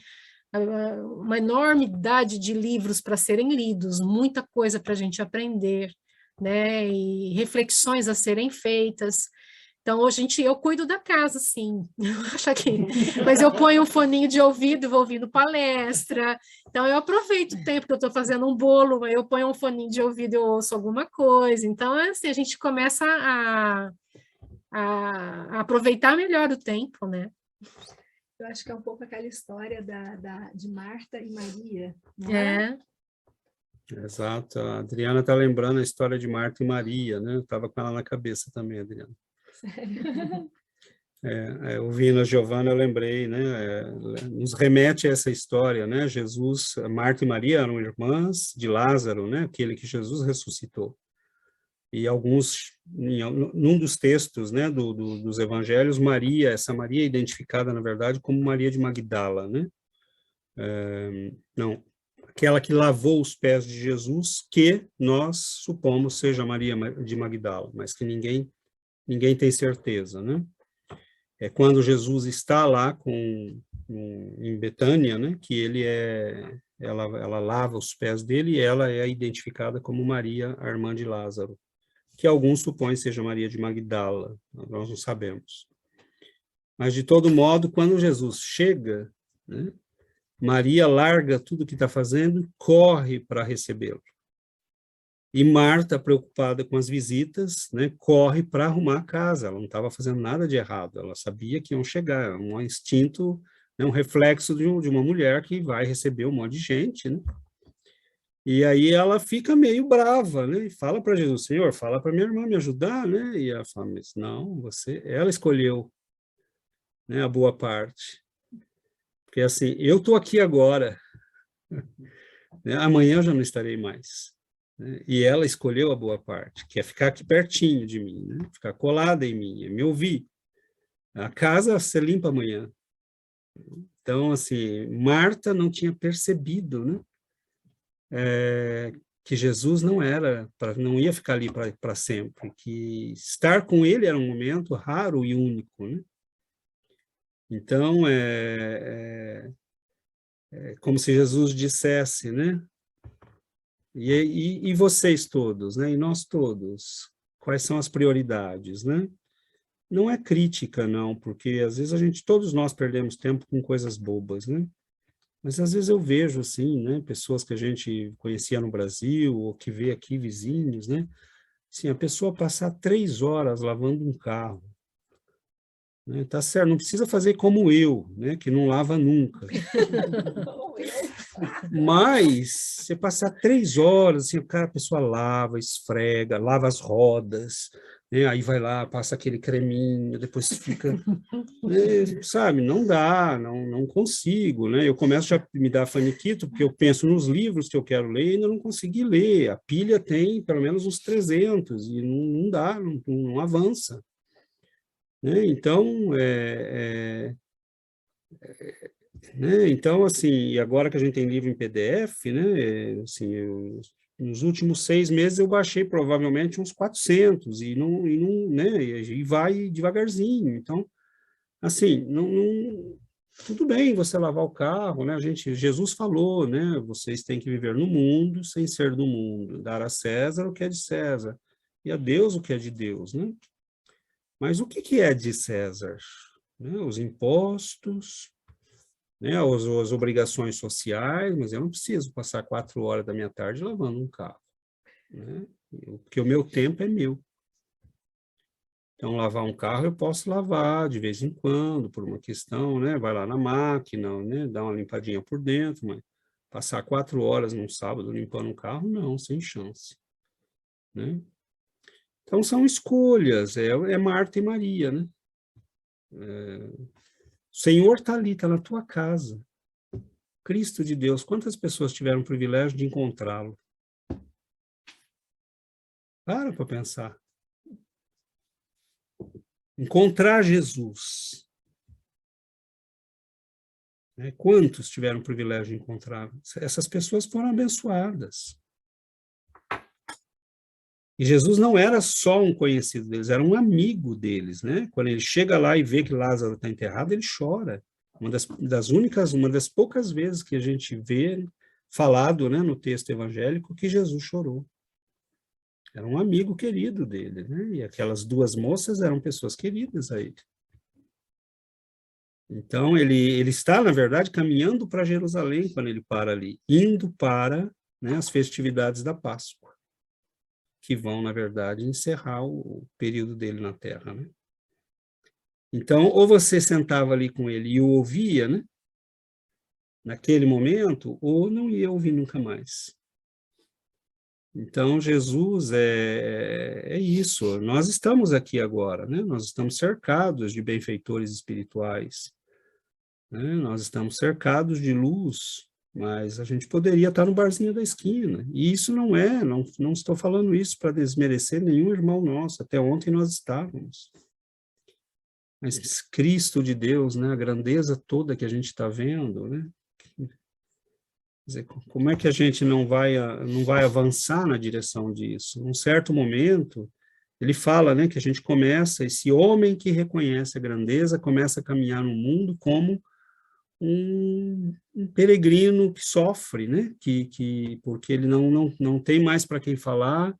uma enormidade de livros para serem lidos, muita coisa para a gente aprender, né, e reflexões a serem feitas. Então, hoje eu cuido da casa, sim, mas eu ponho um foninho de ouvido e vou ouvindo palestra. Então, eu aproveito o tempo que eu estou fazendo um bolo, eu ponho um foninho de ouvido e eu ouço alguma coisa. Então, assim, a gente começa a aproveitar melhor o tempo, né? Eu acho que é um pouco aquela história de Marta e Maria, não é? Exato, a Adriana está lembrando a história de Marta e Maria, né? Eu estava com ela na cabeça também, Adriana. Sério? Ouvindo a Giovana, eu lembrei, né? Nos remete a essa história, né? Jesus, Marta e Maria eram irmãs de Lázaro, né? Aquele que Jesus ressuscitou. E num dos textos, né, dos evangelhos, essa Maria é identificada, na verdade, como Maria de Magdala, né? Não, aquela que lavou os pés de Jesus, que nós supomos seja Maria de Magdala, mas que ninguém tem certeza, né? É quando Jesus está lá em Betânia, né, que ela lava os pés dele, e ela é identificada como Maria, a irmã de Lázaro, que alguns supõem seja Maria de Magdala, nós não sabemos. Mas, de todo modo, quando Jesus chega, né, Maria larga tudo que está fazendo e corre para recebê-lo. E Marta, preocupada com as visitas, né, corre para arrumar a casa. Ela não estava fazendo nada de errado, ela sabia que iam chegar, um instinto, né, um reflexo de uma mulher que vai receber um monte de gente, né? E aí ela fica meio brava, né? E fala para Jesus, Senhor, fala para minha irmã me ajudar, né? E ela fala, mas não, ela escolheu, né, a boa parte. Porque assim, eu estou aqui agora, né? Amanhã eu já não estarei mais. né? E ela escolheu a boa parte, que é ficar aqui pertinho de mim, né? Ficar colada em mim, é me ouvir. A casa você limpa amanhã. Então, assim, Marta não tinha percebido, né? Que Jesus não ia ficar ali para sempre, que estar com ele era um momento raro e único, né? Então, é como se Jesus dissesse, né? E vocês todos, né? E nós todos, quais são as prioridades, né? Não é crítica, não, porque às vezes todos nós perdemos tempo com coisas bobas, né? Mas às vezes eu vejo, assim, né? Pessoas que a gente conhecia no Brasil, ou que vê aqui vizinhos, né? Assim, a pessoa passar 3 horas lavando um carro, né? Tá certo, não precisa fazer como eu, né? Que não lava nunca. Mas você passar 3 horas, assim, a pessoa lava, esfrega, lava as rodas, né? Aí vai lá, passa aquele creminho, depois fica, né? Sabe, não dá, não consigo, né? Eu começo já a me dar faniquito, porque eu penso nos livros que eu quero ler e ainda não consegui ler. A pilha tem pelo menos uns 300 e não dá, não avança, né? Então, né? Então, assim, agora que a gente tem livro em PDF, né? Assim, nos últimos 6 meses eu baixei provavelmente uns 400 e não, né? E vai devagarzinho. Então, assim, tudo bem você lavar o carro, né? Jesus falou, né? Vocês têm que viver no mundo sem ser do mundo, dar a César o que é de César e a Deus o que é de Deus, né? Mas o que é de César? Né? Os impostos, né, as obrigações sociais, mas eu não preciso passar 4 horas da minha tarde lavando um carro, né? Porque o meu tempo é meu. Então, lavar um carro eu posso lavar de vez em quando, por uma questão, né? Vai lá na máquina, né? Dá uma limpadinha por dentro, mas passar 4 horas num sábado limpando um carro, não, sem chance, né? Então, são escolhas, é Marta e Maria, né? O Senhor está ali, está na tua casa. Cristo de Deus, quantas pessoas tiveram o privilégio de encontrá-lo? Para pensar. Encontrar Jesus. Né? Quantos tiveram o privilégio de encontrá-lo? Essas pessoas foram abençoadas. E Jesus não era só um conhecido deles, era um amigo deles, né? Quando ele chega lá e vê que Lázaro está enterrado, ele chora. Uma das poucas vezes que a gente vê falado, né, no texto evangélico que Jesus chorou. Era um amigo querido dele, né? E aquelas 2 moças eram pessoas queridas a ele. Então, ele está, na verdade, caminhando para Jerusalém quando ele para ali, indo para, né, as festividades da Páscoa, que vão, na verdade, encerrar o período dele na Terra, né? Então, ou você sentava ali com ele e o ouvia, né, naquele momento, ou não ia ouvir nunca mais. Então, Jesus é isso. Nós estamos aqui agora, né? Nós estamos cercados de benfeitores espirituais, né? Nós estamos cercados de luz, mas a gente poderia estar no barzinho da esquina. E isso não estou falando isso para desmerecer nenhum irmão nosso. Até ontem nós estávamos. Mas Cristo de Deus, né? A grandeza toda que a gente está vendo, né? Quer dizer, como é que a gente não vai avançar na direção disso? Num certo momento, ele fala, né, que a gente começa, esse homem que reconhece a grandeza, começa a caminhar no mundo como um peregrino que sofre, né, porque ele não tem mais para quem falar,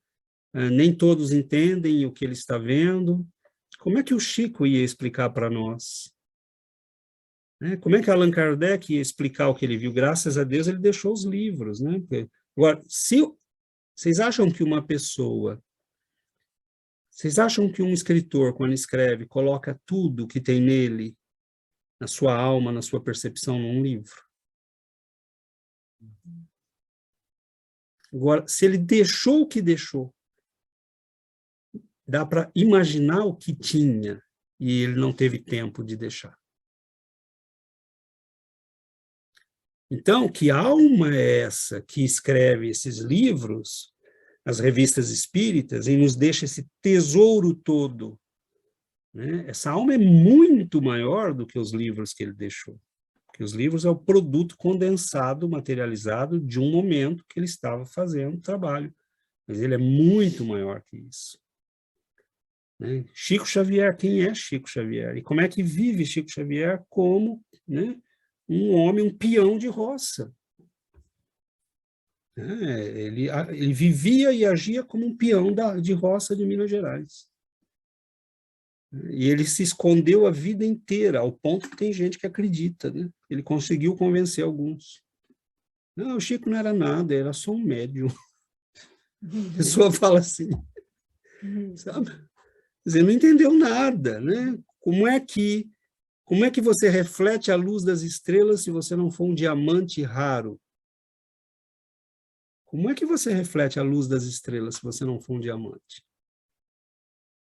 nem todos entendem o que ele está vendo. Como é que o Chico ia explicar para nós? Como é que Allan Kardec ia explicar o que ele viu? Graças a Deus ele deixou os livros, né? Agora, vocês acham que vocês acham que um escritor, quando escreve, coloca tudo que tem nele, na sua alma, na sua percepção, num livro? Agora, se ele deixou o que deixou, dá para imaginar o que tinha e ele não teve tempo de deixar. Então, que alma é essa que escreve esses livros as revistas espíritas e nos deixa esse tesouro todo, né? Essa alma é muito maior do que os livros que ele deixou. Porque os livros é o produto condensado, materializado de um momento que ele estava fazendo trabalho. Mas ele é muito maior que isso. Né? Chico Xavier, quem é Chico Xavier? E como é que vive Chico Xavier? Como, né, um homem, um peão de roça. Ele vivia e agia como um peão de roça de Minas Gerais. E ele se escondeu a vida inteira, ao ponto que tem gente que acredita, né? Ele conseguiu convencer alguns. Não, o Chico não era nada, era só um médium. A pessoa fala assim, sabe? Você não entendeu nada, né? Como é que você reflete a luz das estrelas se você não for um diamante raro? Como é que você reflete a luz das estrelas se você não for um diamante?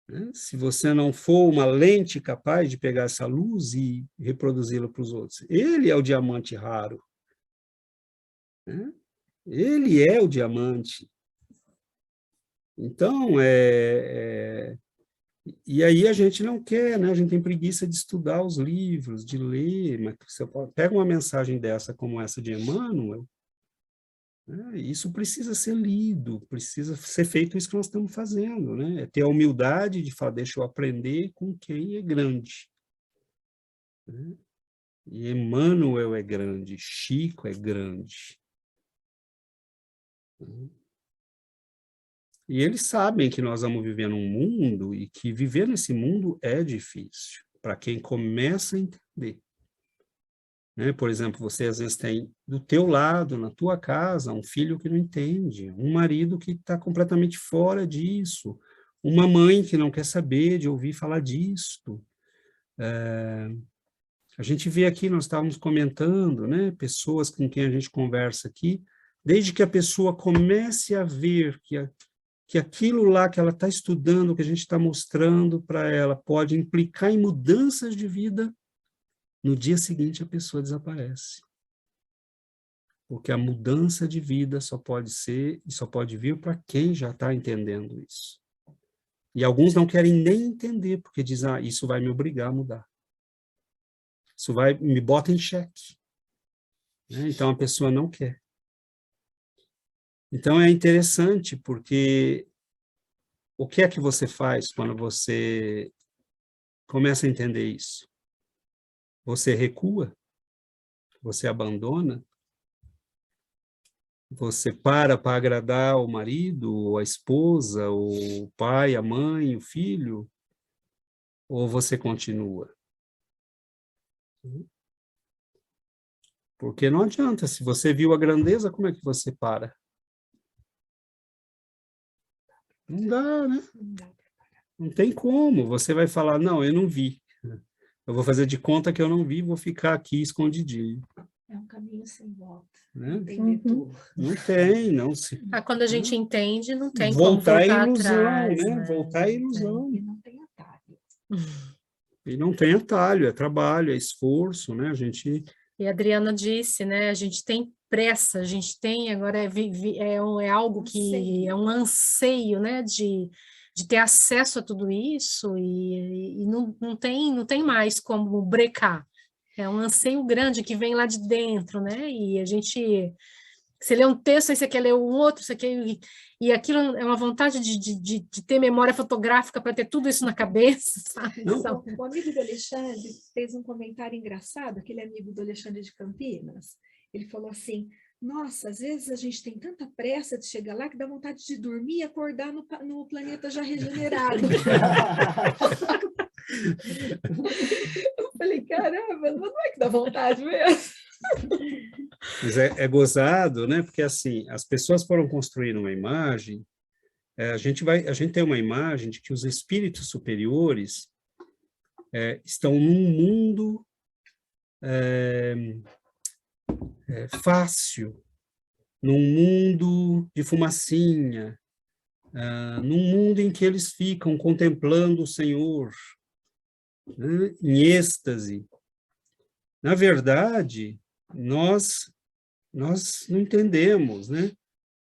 Né? Se você não for uma lente capaz de pegar essa luz e reproduzi-la para os outros. Ele é o diamante raro. Né? Ele é o diamante. Então, e aí a gente não quer, né? A gente tem preguiça de estudar os livros, de ler, mas você pega uma mensagem dessa como essa de Emmanuel, né? Isso precisa ser lido, precisa ser feito isso que nós estamos fazendo, né? É ter a humildade de falar, deixa eu aprender com quem é grande. Né? E Emmanuel é grande, Chico é grande. E eles sabem que nós vamos viver num mundo e que viver nesse mundo é difícil, para quem começa a entender. Né? Por exemplo, você às vezes tem do teu lado, na tua casa, um filho que não entende, um marido que está completamente fora disso, uma mãe que não quer saber de ouvir falar disso. A gente vê aqui, nós estávamos comentando, né? Pessoas com quem a gente conversa aqui, desde que a pessoa comece a ver que aquilo lá que ela está estudando, que a gente está mostrando para ela, pode implicar em mudanças de vida, no dia seguinte a pessoa desaparece. Porque a mudança de vida só pode ser e só pode vir para quem já está entendendo isso. E alguns não querem nem entender, porque dizem, isso vai me obrigar a mudar. Isso me bota em xeque. Né? Então a pessoa não quer. Então é interessante, porque o que é que você faz quando você começa a entender isso? Você recua? Você abandona? Você para agradar o marido, a esposa, o pai, a mãe, o filho? Ou você continua? Porque não adianta, se você viu a grandeza, como é que você para? Não dá, né? Não tem como. Você vai falar, não, eu não vi. Eu vou fazer de conta que eu não vi, vou ficar aqui escondidinho. É um caminho sem volta. Né? Não tem, não se... Quando a gente entende, não tem voltar como voltar é ilusão, atrás, né? né? Voltar é ilusão. E não tem atalho. E não tem atalho, é trabalho, é esforço, né? A gente... E a Adriana disse, né? A gente tem pressa, a gente tem, agora é algo que é um anseio, né? De ter acesso a tudo isso e não tem mais como brecar. É um anseio grande que vem lá de dentro, né? E a gente... Você lê um texto, aí você quer ler um outro, você quer... E aquilo é uma vontade de ter memória fotográfica para ter tudo isso na cabeça, sabe? O amigo do Alexandre fez um comentário engraçado, aquele amigo do Alexandre de Campinas. Ele falou assim, nossa, às vezes a gente tem tanta pressa de chegar lá que dá vontade de dormir e acordar no planeta já regenerado. Eu falei, caramba, mas não é que dá vontade mesmo. Mas é gozado, né? Porque assim, as pessoas foram construir uma imagem, a gente tem uma imagem de que os espíritos superiores estão num mundo fácil, num mundo de fumacinha, num mundo em que eles ficam contemplando o Senhor, né, em êxtase. Na verdade, nós não entendemos, né?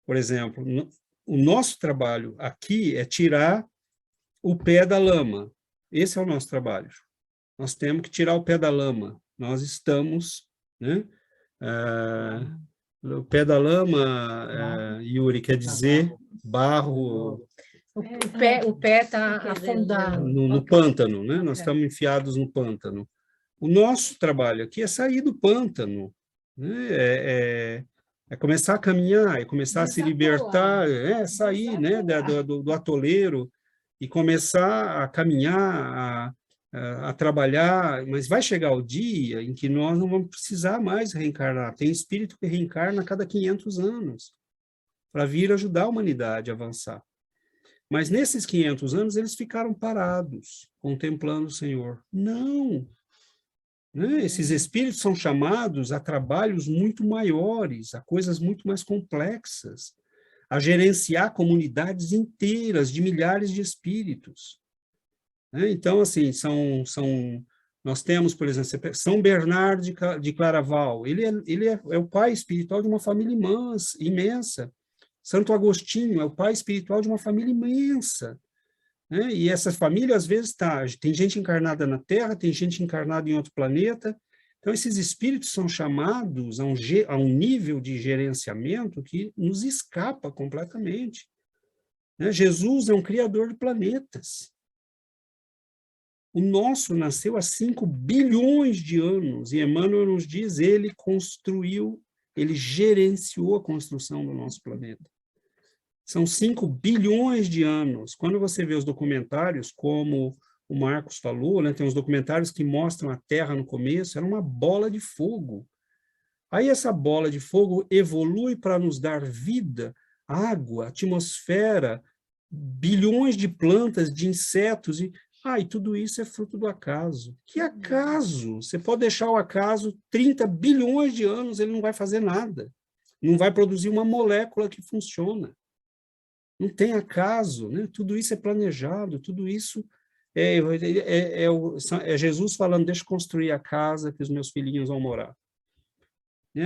Por exemplo, o nosso trabalho aqui é tirar o pé da lama. Esse é o nosso trabalho. Nós temos que tirar o pé da lama. Nós estamos, né? O pé da lama, Yuri, quer dizer barro... O pé está afundado. No pântano, né? Nós estamos enfiados no pântano. O nosso trabalho aqui é sair do pântano, né? É começar a caminhar, é começar a se libertar, sair, né, do atoleiro e começar a caminhar, a trabalhar, mas vai chegar o dia em que nós não vamos precisar mais reencarnar. Tem espírito que reencarna a cada 500 anos para vir ajudar a humanidade a avançar. Mas nesses 500 anos eles ficaram parados, contemplando o Senhor. Não! Né? Esses espíritos são chamados a trabalhos muito maiores, a coisas muito mais complexas, a gerenciar comunidades inteiras de milhares de espíritos. Né? Então, assim, nós temos, por exemplo, São Bernardo de Claraval, ele é o pai espiritual de uma família imensa. Santo Agostinho é o pai espiritual de uma família imensa. Né? E essa família, às vezes, tem gente encarnada na Terra, tem gente encarnada em outro planeta. Então, esses espíritos são chamados a um nível de gerenciamento que nos escapa completamente. Né? Jesus é um criador de planetas. O nosso nasceu há 5 bilhões de anos, e Emmanuel nos diz, ele gerenciou a construção do nosso planeta. São 5 bilhões de anos. Quando você vê os documentários, como o Marcos falou, né, tem uns documentários que mostram a Terra no começo, era uma bola de fogo. Aí essa bola de fogo evolui para nos dar vida, água, atmosfera, bilhões de plantas, de insetos, e tudo isso é fruto do acaso. Que acaso? Você pode deixar o acaso 30 bilhões de anos, ele não vai fazer nada. Não vai produzir uma molécula que funciona. Não tem acaso, né? Tudo isso é planejado, tudo isso é Jesus falando, deixa eu construir a casa que os meus filhinhos vão morar.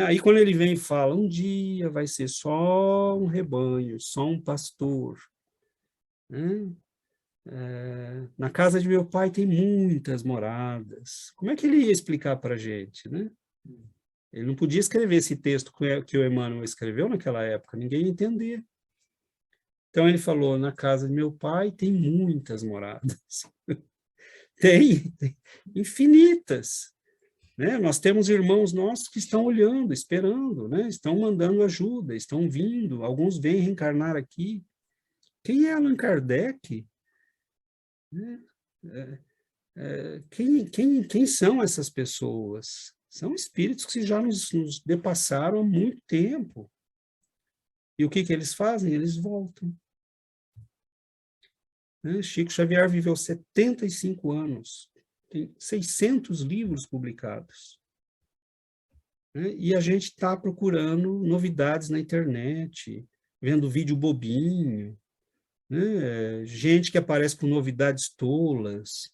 Aí quando ele vem e fala, um dia vai ser só um rebanho, só um pastor. Na casa de meu pai tem muitas moradas. Como é que ele ia explicar para a gente, né? Ele não podia escrever esse texto que o Emmanuel escreveu naquela época, ninguém ia entender. Então ele falou, na casa de meu pai tem muitas moradas. Tem infinitas. Né? Nós temos irmãos nossos que estão olhando, esperando, né? Estão mandando ajuda, estão vindo, alguns vêm reencarnar aqui. Quem é Allan Kardec? Quem são essas pessoas? São espíritos que já nos depassaram há muito tempo. E o que eles fazem? Eles voltam. Chico Xavier viveu 75 anos, tem 600 livros publicados. E a gente está procurando novidades na internet, vendo vídeo bobinho, gente que aparece com novidades tolas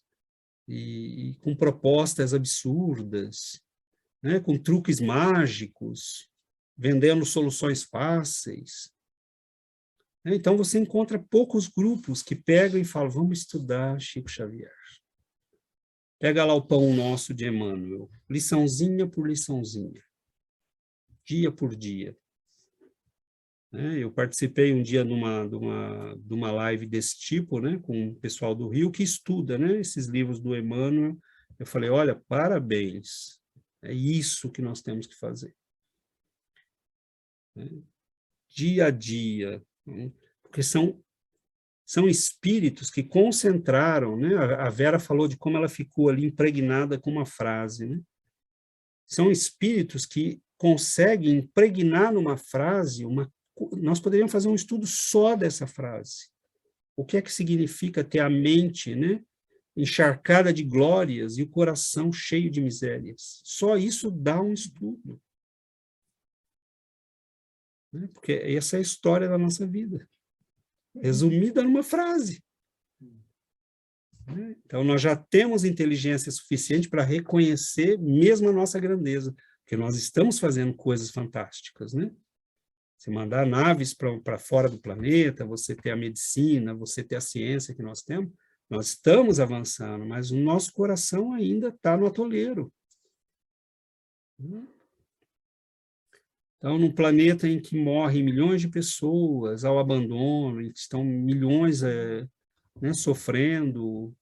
e com propostas absurdas, com truques mágicos, vendendo soluções fáceis. Então, você encontra poucos grupos que pegam e falam, vamos estudar Chico Xavier. Pega lá o Pão Nosso de Emmanuel, liçãozinha por liçãozinha, dia por dia. Eu participei um dia de uma live desse tipo, com o pessoal do Rio, que estuda esses livros do Emmanuel. Eu falei, olha, parabéns, é isso que nós temos que fazer. Dia a dia, porque são espíritos que concentraram, a Vera falou de como ela ficou ali impregnada com uma frase, São espíritos que conseguem impregnar numa frase, nós poderíamos fazer um estudo só dessa frase. O que é que significa ter a mente, encharcada de glórias e o coração cheio de misérias? Só isso dá um estudo. Porque essa é a história da nossa vida, resumida numa frase. Então, nós já temos inteligência suficiente para reconhecer mesmo a nossa grandeza, porque nós estamos fazendo coisas fantásticas, Você mandar naves para fora do planeta, você ter a medicina, você ter a ciência que nós temos, nós estamos avançando, mas o nosso coração ainda está no atoleiro. Então, num planeta em que morrem milhões de pessoas ao abandono, em que estão milhões sofrendo,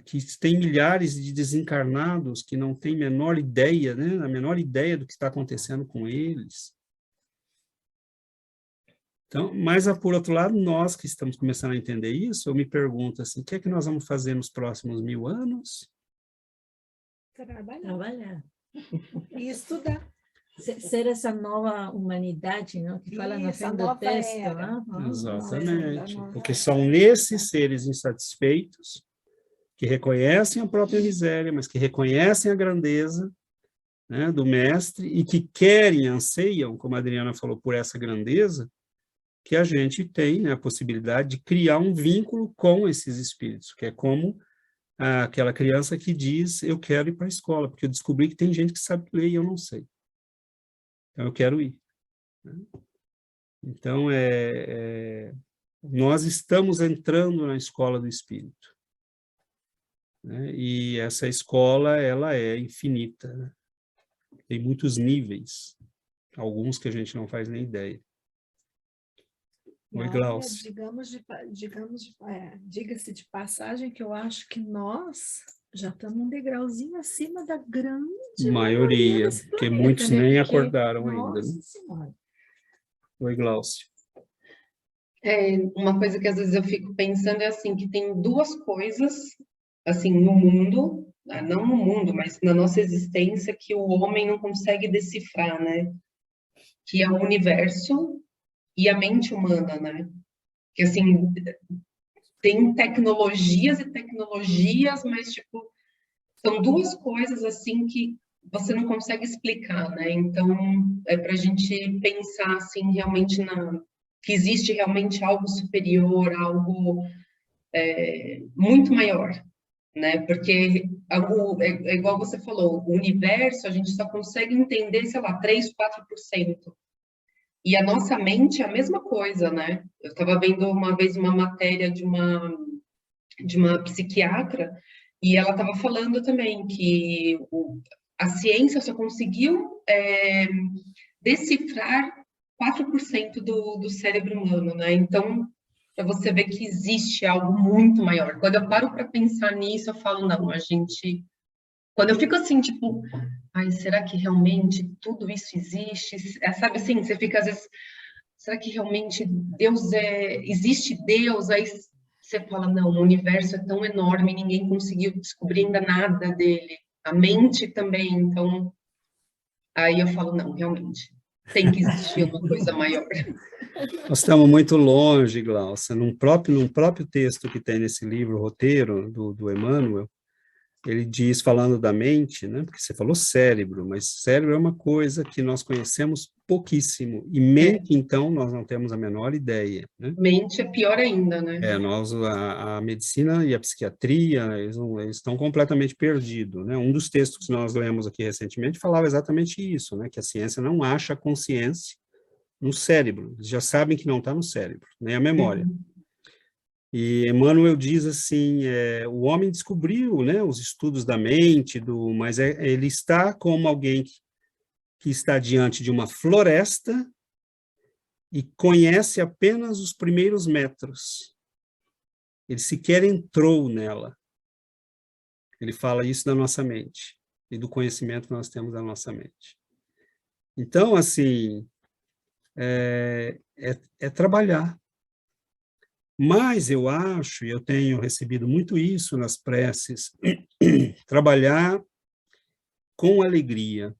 que tem milhares de desencarnados que não têm a menor ideia, a menor ideia do que está acontecendo com eles. Então, mas, por outro lado, nós que estamos começando a entender isso, eu me pergunto assim, o que é que nós vamos fazer nos próximos 1000 anos? Trabalhar. E estudar. Ser essa nova humanidade, não? Que fala na Isso, frente a do nova texto. era. Não? Exatamente, nova porque era. são nesses seres insatisfeitos que reconhecem a própria miséria, mas que reconhecem a grandeza, né, do mestre e que querem, anseiam, como a Adriana falou, por essa grandeza, que a gente tem, né, a possibilidade de criar um vínculo com esses espíritos, que é como aquela criança que diz, eu quero ir para a escola, porque eu descobri que tem gente que sabe ler e eu não sei. Então, eu quero ir. Então, nós estamos entrando na escola do espírito. Né? E essa escola, ela é infinita. Né? Tem muitos níveis, alguns que a gente não faz nem ideia. Oi, Glaucio. Diga-se de passagem que eu acho que nós já estamos um degrauzinho acima da grande maioria desse porque planeta, muitos né? nem Porque, acordaram ainda. Nossa Né? Senhora. Oi, Glaucio. Uma coisa que às vezes eu fico pensando é assim, que tem duas coisas, assim, no mundo, não no mundo, mas na nossa existência, que o homem não consegue decifrar, né? Que é o universo e a mente humana, né? Que, assim, tem tecnologias e tecnologias, mas, tipo, são duas coisas, assim, que você não consegue explicar, né? Então, é para a gente pensar, assim, realmente que existe realmente algo superior, algo muito maior, né? Porque é igual você falou, o universo a gente só consegue entender, sei lá, 3, 4%. E a nossa mente é a mesma coisa, né? Eu estava vendo uma vez uma matéria de uma psiquiatra e ela estava falando também que a ciência só conseguiu decifrar 4% do cérebro humano, né? Então, para você ver que existe algo muito maior. Quando eu paro para pensar nisso, eu falo, não, a gente... Quando eu fico assim, tipo, ai, será que realmente tudo isso existe? Sabe assim, você fica às vezes, será que realmente Deus existe Deus? Aí você fala, não, o universo é tão enorme, ninguém conseguiu descobrir ainda nada dele. A mente também, então... Aí eu falo, não, realmente, tem que existir uma coisa maior. Nós estamos muito longe, Glaucia. Num próprio texto que tem nesse livro, o roteiro do Emmanuel, ele diz, falando da mente, né? Porque você falou cérebro, mas cérebro é uma coisa que nós conhecemos pouquíssimo. E mente, então, nós não temos a menor ideia. Né? Mente é pior ainda, né? A medicina e a psiquiatria, eles estão completamente perdidos. Né? Um dos textos que nós lemos aqui recentemente falava exatamente isso, né? Que a ciência não acha a consciência no cérebro. Eles já sabem que não está no cérebro, nem a memória. Uhum. E Emmanuel diz assim, o homem descobriu, né, os estudos da mente, mas ele está como alguém que está diante de uma floresta e conhece apenas os primeiros metros. Ele sequer entrou nela. Ele fala isso da nossa mente e do conhecimento que nós temos da nossa mente. Então, assim, é trabalhar. Mas eu acho, e eu tenho recebido muito isso nas preces, trabalhar com alegria.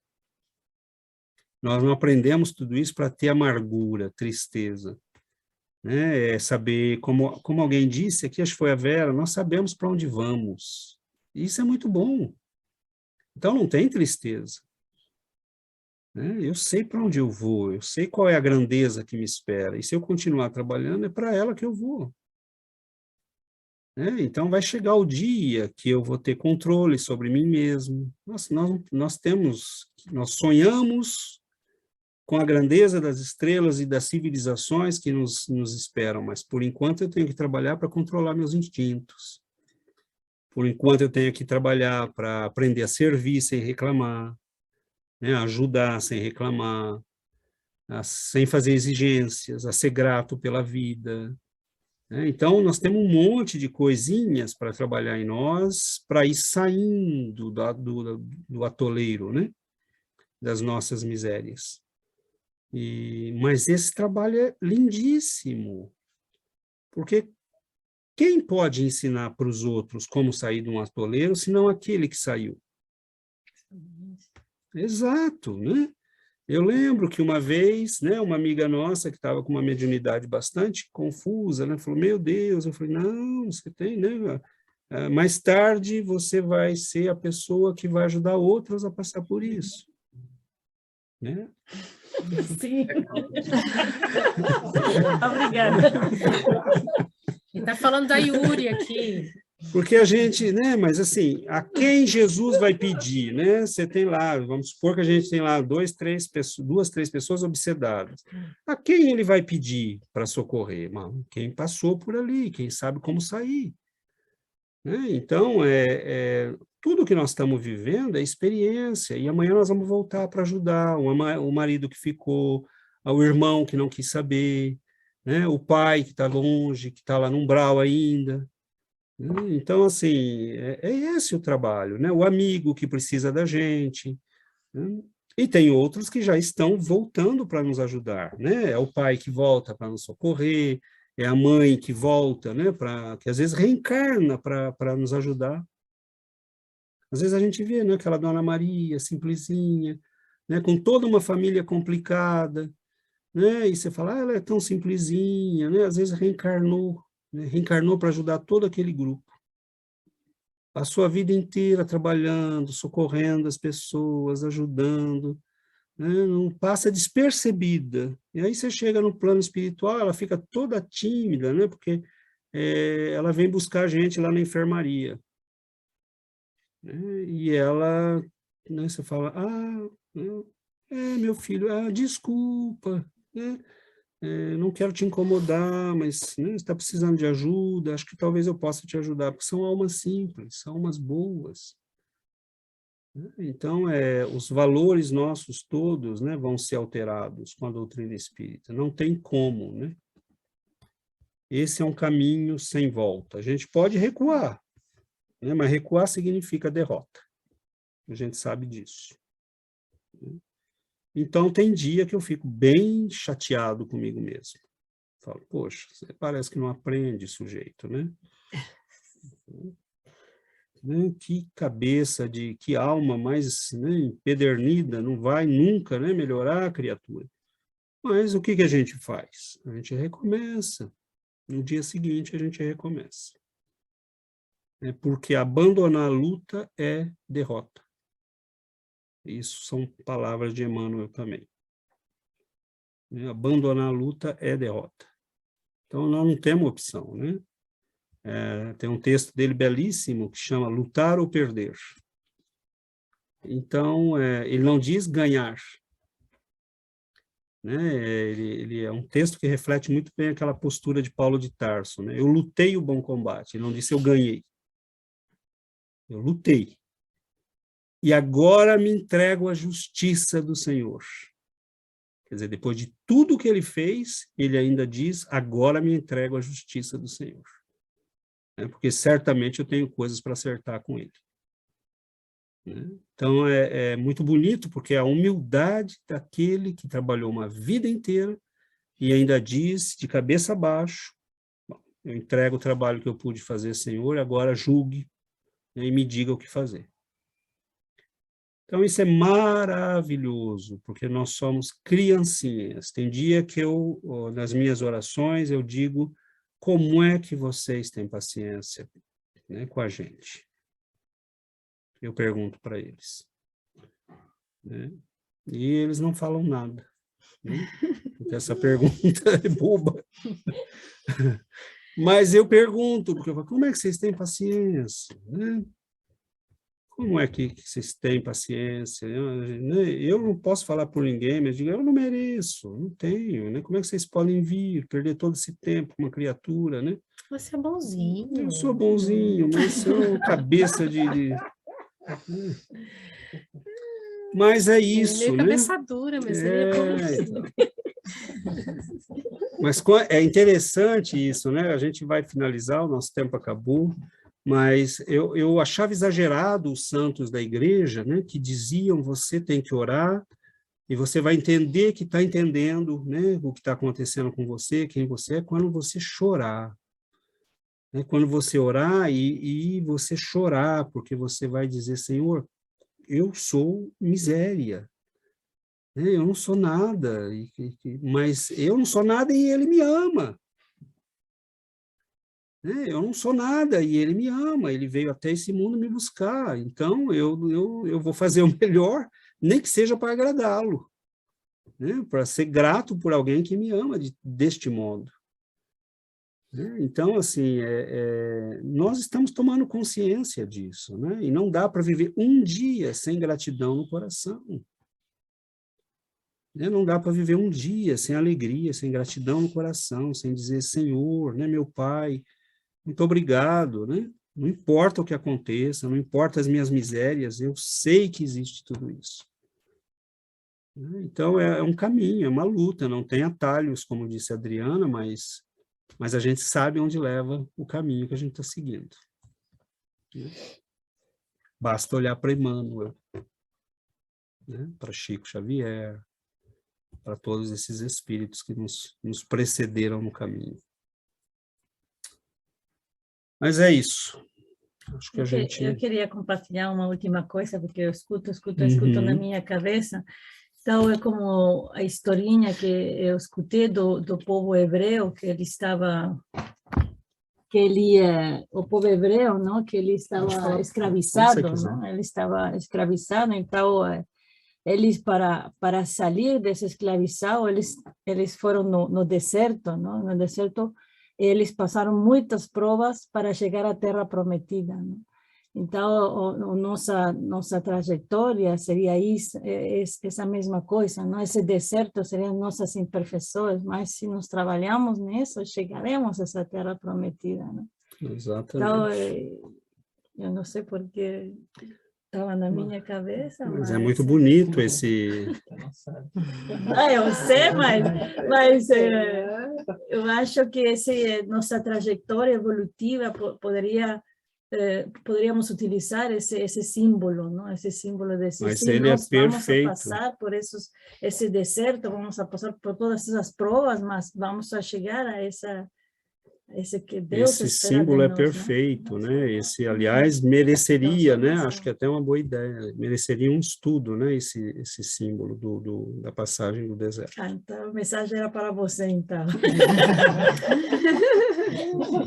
Nós não aprendemos tudo isso para ter amargura, tristeza. Né? É saber, como alguém disse aqui, acho que foi a Vera, nós sabemos para onde vamos. E isso é muito bom. Então não tem tristeza. Né? Eu sei para onde eu vou, eu sei qual é a grandeza que me espera. E se eu continuar trabalhando, é para ela que eu vou. Então, vai chegar o dia que eu vou ter controle sobre mim mesmo. Nós sonhamos com a grandeza das estrelas e das civilizações que nos esperam, mas por enquanto eu tenho que trabalhar para controlar meus instintos. Por enquanto eu tenho que trabalhar para aprender a servir sem reclamar, né? Ajudar sem reclamar, sem fazer exigências, a ser grato pela vida. Né? Então, nós temos um monte de coisinhas para trabalhar em nós, para ir saindo do atoleiro, né? Das nossas misérias. Mas esse trabalho é lindíssimo, porque quem pode ensinar para os outros como sair de um atoleiro, senão aquele que saiu? Exato, né? Eu lembro que uma vez, né, uma amiga nossa que estava com uma mediunidade bastante confusa, né, falou, meu Deus, eu falei, não, você tem, né? Mais tarde você vai ser a pessoa que vai ajudar outros a passar por isso. Né? Sim. Obrigada. Ele está falando da Yuri aqui. Porque a gente, né, mas assim, a quem Jesus vai pedir, né? Você tem lá, vamos supor que a gente tem lá duas, três pessoas obsedadas. A quem ele vai pedir para socorrer? Mano, quem passou por ali, quem sabe como sair. Né? Então, tudo que nós estamos vivendo é experiência, e amanhã nós vamos voltar para ajudar o marido que ficou, o irmão que não quis saber, né? O pai que está longe, que está lá no umbral ainda. Então, assim, é esse o trabalho, né? O amigo que precisa da gente, né? E tem outros que já estão voltando para nos ajudar, né? É o pai que volta para nos socorrer, é a mãe que volta, né? Que às vezes reencarna para nos ajudar. Às vezes a gente vê, né, aquela Dona Maria, simplesinha, né, com toda uma família complicada, né? E você fala, ela é tão simplesinha, né? Às vezes reencarnou. Reencarnou para ajudar todo aquele grupo. Passou a vida inteira trabalhando, socorrendo as pessoas, ajudando, né? Não passa despercebida. E aí você chega no plano espiritual, ela fica toda tímida, né? Porque ela vem buscar a gente lá na enfermaria. Né? E ela, né, você fala, meu filho, desculpa, né? Não quero te incomodar, mas, né, você está precisando de ajuda, acho que talvez eu possa te ajudar, porque são almas simples, são almas boas. Então, os valores nossos todos, né, vão ser alterados com a doutrina espírita, não tem como, né? Esse é um caminho sem volta. A gente pode recuar, né, mas recuar significa derrota. A gente sabe disso. Então, tem dia que eu fico bem chateado comigo mesmo. Falo, poxa, você parece que não aprende, sujeito, né? Que cabeça, que alma mais, né, empedernida, não vai nunca, né, melhorar a criatura. Mas o que a gente faz? A gente recomeça. No dia seguinte, a gente recomeça. Porque abandonar a luta é derrota. Isso são palavras de Emmanuel também. Abandonar a luta é derrota. Então, nós não temos opção, né? Tem um texto dele belíssimo que chama Lutar ou Perder. Então, ele não diz ganhar. Né? Ele é um texto que reflete muito bem aquela postura de Paulo de Tarso. Né? Eu lutei o bom combate, ele não disse eu ganhei. Eu lutei. E agora me entrego à justiça do Senhor. Quer dizer, depois de tudo que ele fez, ele ainda diz, agora me entrego à justiça do Senhor. Porque certamente eu tenho coisas para acertar com ele. Então, é muito bonito, porque é a humildade daquele que trabalhou uma vida inteira e ainda diz, de cabeça abaixo, eu entrego o trabalho que eu pude fazer, Senhor, agora julgue, né, e me diga o que fazer. Então, isso é maravilhoso, porque nós somos criancinhas. Tem dia que nas minhas orações, eu digo, como é que vocês têm paciência, né, com a gente? Eu pergunto para eles. Né? E eles não falam nada. Né? Porque essa pergunta é boba. Mas eu pergunto, porque eu falo, como é que vocês têm paciência? Né? como é que vocês têm paciência? Eu não posso falar por ninguém, mas digo, eu não mereço, não tenho, né? Como é que vocês podem vir, perder todo esse tempo com uma criatura, né? Você é bonzinho. Eu sou bonzinho, mas sou cabeça de... Mas é isso, Meio né? cabeça dura, mas ele é bonzinho. Mas é interessante isso, né? A gente vai finalizar, o nosso tempo acabou, mas eu achava exagerado os santos da igreja, né? Que diziam, você tem que orar e você vai entender que está entendendo, né? O que está acontecendo com você, quem você é, quando você chorar. Né? Quando você orar e você chorar, porque você vai dizer, Senhor, eu sou miséria. Eu não sou nada, mas eu não sou nada e ele me ama. Eu não sou nada e ele me ama, ele veio até esse mundo me buscar, então eu vou fazer o melhor, nem que seja para agradá-lo, né? Para ser grato por alguém que me ama deste modo. Então, assim, nós estamos tomando consciência disso, né? E não dá para viver um dia sem gratidão no coração. Não dá para viver um dia sem alegria, sem gratidão no coração, sem dizer, Senhor, né, meu Pai, muito obrigado, né? Não importa o que aconteça, não importa as minhas misérias, eu sei que existe tudo isso. Então, é um caminho, é uma luta, não tem atalhos, como disse a Adriana, mas a gente sabe onde leva o caminho que a gente está seguindo. Basta olhar para Emmanuel, né? Para Chico Xavier, para todos esses espíritos que nos precederam no caminho. Mas é isso. Acho que a gente... Eu queria compartilhar uma última coisa, porque eu escuto na minha cabeça. Então, é como a historinha que eu escutei do povo hebreu, que ele estava... o povo hebreu, não? Que ele estava escravizado, não? Ele estava escravizado, então... Eles, para sair desse escravização, eles foram no deserto, não? No deserto, eles passaram muitas provas para chegar à Terra Prometida, não? Então, nossa trajetória seria isso, essa mesma coisa, não? Esse deserto seriam nossas imperfeições, mas se nós trabalhamos nisso, chegaremos a essa Terra Prometida, não? Exatamente. Então, eu não sei porque... Estava na minha cabeça, mas é muito bonito esse... eu sei, mas eu acho que nossa trajetória evolutiva poderíamos utilizar esse símbolo, não? Esse símbolo desse mas sim, ele nós é vamos perfeito. a passar por esse deserto, vamos a passar por todas essas provas, mas vamos a chegar a esse que Deus Esse espera símbolo de é nós, perfeito, né? Esse, aliás, mereceria, né? Acho que é até uma boa ideia, mereceria um estudo, né? Esse símbolo da passagem do deserto. Então, a mensagem era para você, então.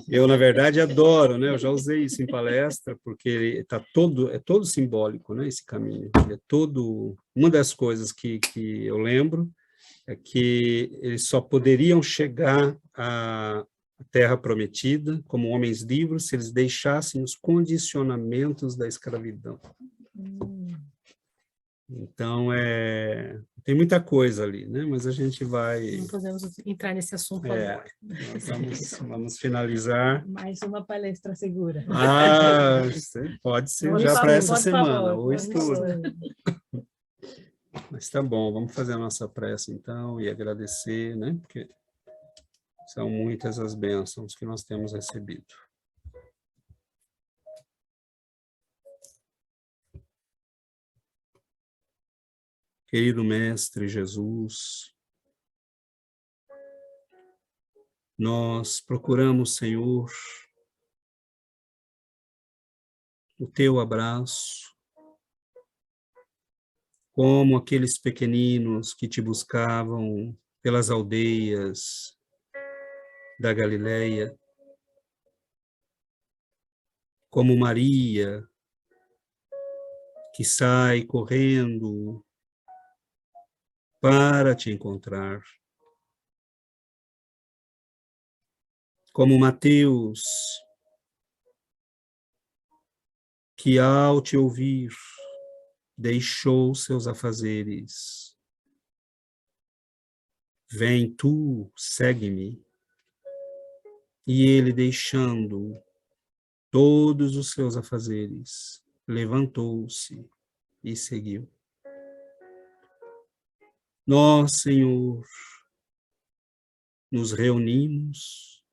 Eu, na verdade, adoro, né? Eu já usei isso em palestra, porque é todo simbólico, né? Esse caminho. É todo... Uma das coisas que eu lembro é que eles só poderiam chegar à Terra Prometida como homens livres se eles deixassem os condicionamentos da escravidão. Então, tem muita coisa ali, né? Mas a gente vai... Não podemos entrar nesse assunto agora. Nós vamos finalizar. Mais uma palestra segura. Pode ser já para essa semana, ou estudo. Mas tá bom, vamos fazer a nossa prece então e agradecer, né? Porque são muitas as bênçãos que nós temos recebido. Querido Mestre Jesus, nós procuramos, Senhor, o Teu abraço, como aqueles pequeninos que Te buscavam pelas aldeias da Galileia, como Maria, que sai correndo para Te encontrar, como Mateus, que ao te ouvir, deixou seus afazeres. Vem tu, segue-me. E ele, deixando todos os seus afazeres, levantou-se e seguiu. Nós, Senhor, nos reunimos,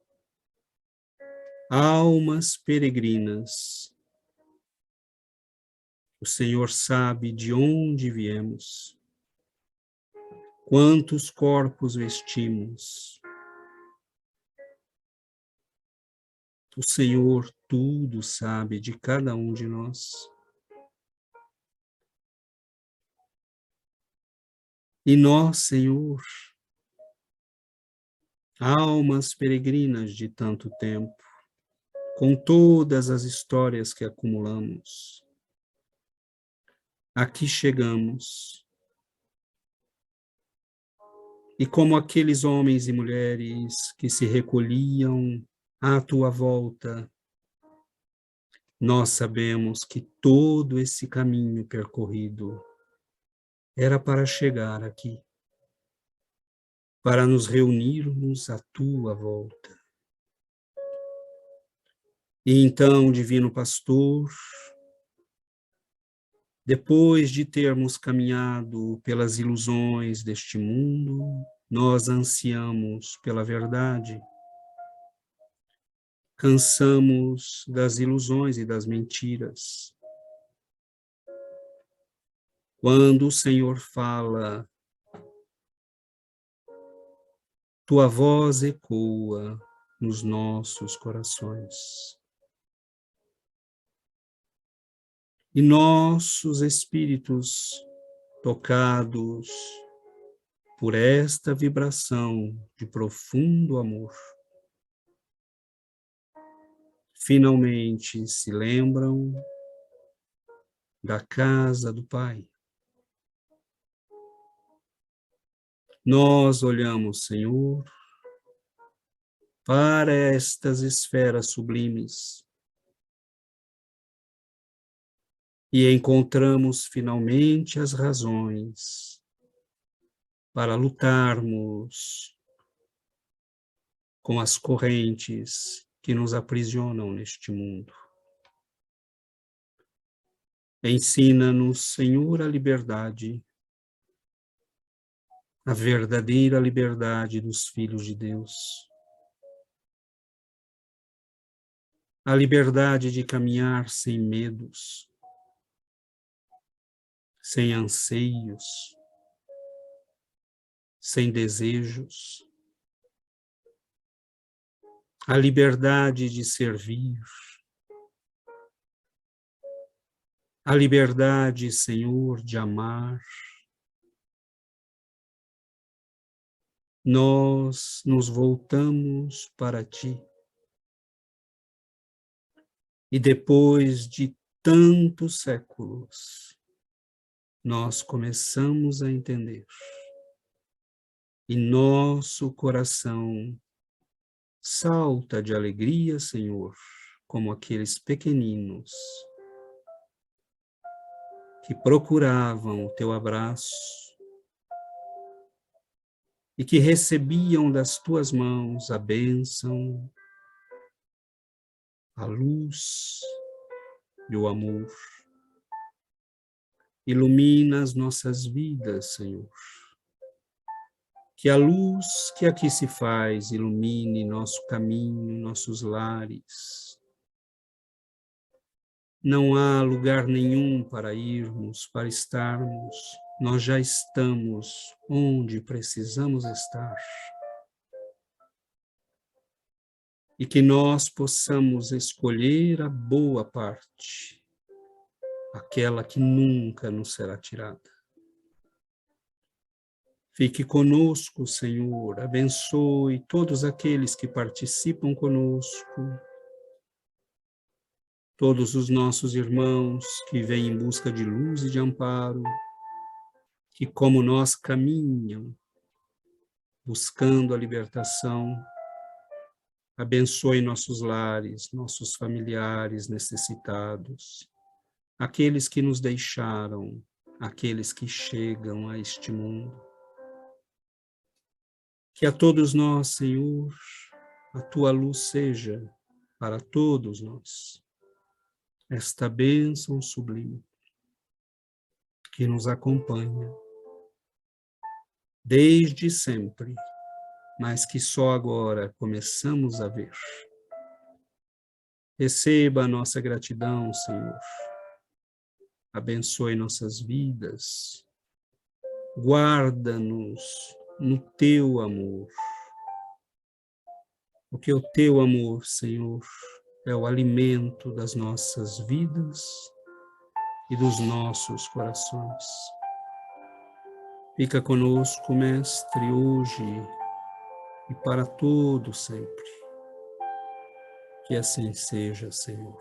almas peregrinas. O Senhor sabe de onde viemos, quantos corpos vestimos. O Senhor tudo sabe de cada um de nós. E nós, Senhor, almas peregrinas de tanto tempo, com todas as histórias que acumulamos, aqui chegamos. E como aqueles homens e mulheres que se recolhiam à tua volta, nós sabemos que todo esse caminho percorrido era para chegar aqui, para nos reunirmos à tua volta. E então, Divino Pastor, depois de termos caminhado pelas ilusões deste mundo, nós ansiamos pela verdade. Cansamos das ilusões e das mentiras. Quando o Senhor fala, tua voz ecoa nos nossos corações. E nossos espíritos, tocados por esta vibração de profundo amor, finalmente se lembram da casa do Pai. Nós olhamos, Senhor, para estas esferas sublimes e encontramos finalmente as razões para lutarmos com as correntes que nos aprisionam neste mundo. Ensina-nos, Senhor, a liberdade, a verdadeira liberdade dos filhos de Deus. A liberdade de caminhar sem medos, sem anseios, sem desejos. A liberdade de servir. A liberdade, Senhor, de amar. Nós nos voltamos para Ti. E depois de tantos séculos, nós começamos a entender. E nosso coração salta de alegria, Senhor, como aqueles pequeninos que procuravam o Teu abraço e que recebiam das Tuas mãos a bênção, a luz e o amor. Ilumina as nossas vidas, Senhor. Que a luz que aqui se faz ilumine nosso caminho, nossos lares. Não há lugar nenhum para irmos, para estarmos. Nós já estamos onde precisamos estar. E que nós possamos escolher a boa parte, aquela que nunca nos será tirada. Fique conosco, Senhor, abençoe todos aqueles que participam conosco, todos os nossos irmãos que vêm em busca de luz e de amparo, que como nós caminham, buscando a libertação. Abençoe nossos lares, nossos familiares necessitados. aqueles que nos deixaram, aqueles que chegam a este mundo. Que a todos nós, Senhor, a tua luz seja para todos nós esta bênção sublime que nos acompanha desde sempre, mas que só agora começamos a ver. Receba a nossa gratidão, Senhor. Abençoe nossas vidas. Guarda-nos no teu amor. Porque o teu amor, Senhor, é o alimento das nossas vidas e dos nossos corações. Fica conosco, Mestre, hoje e para todo sempre. Que assim seja, Senhor.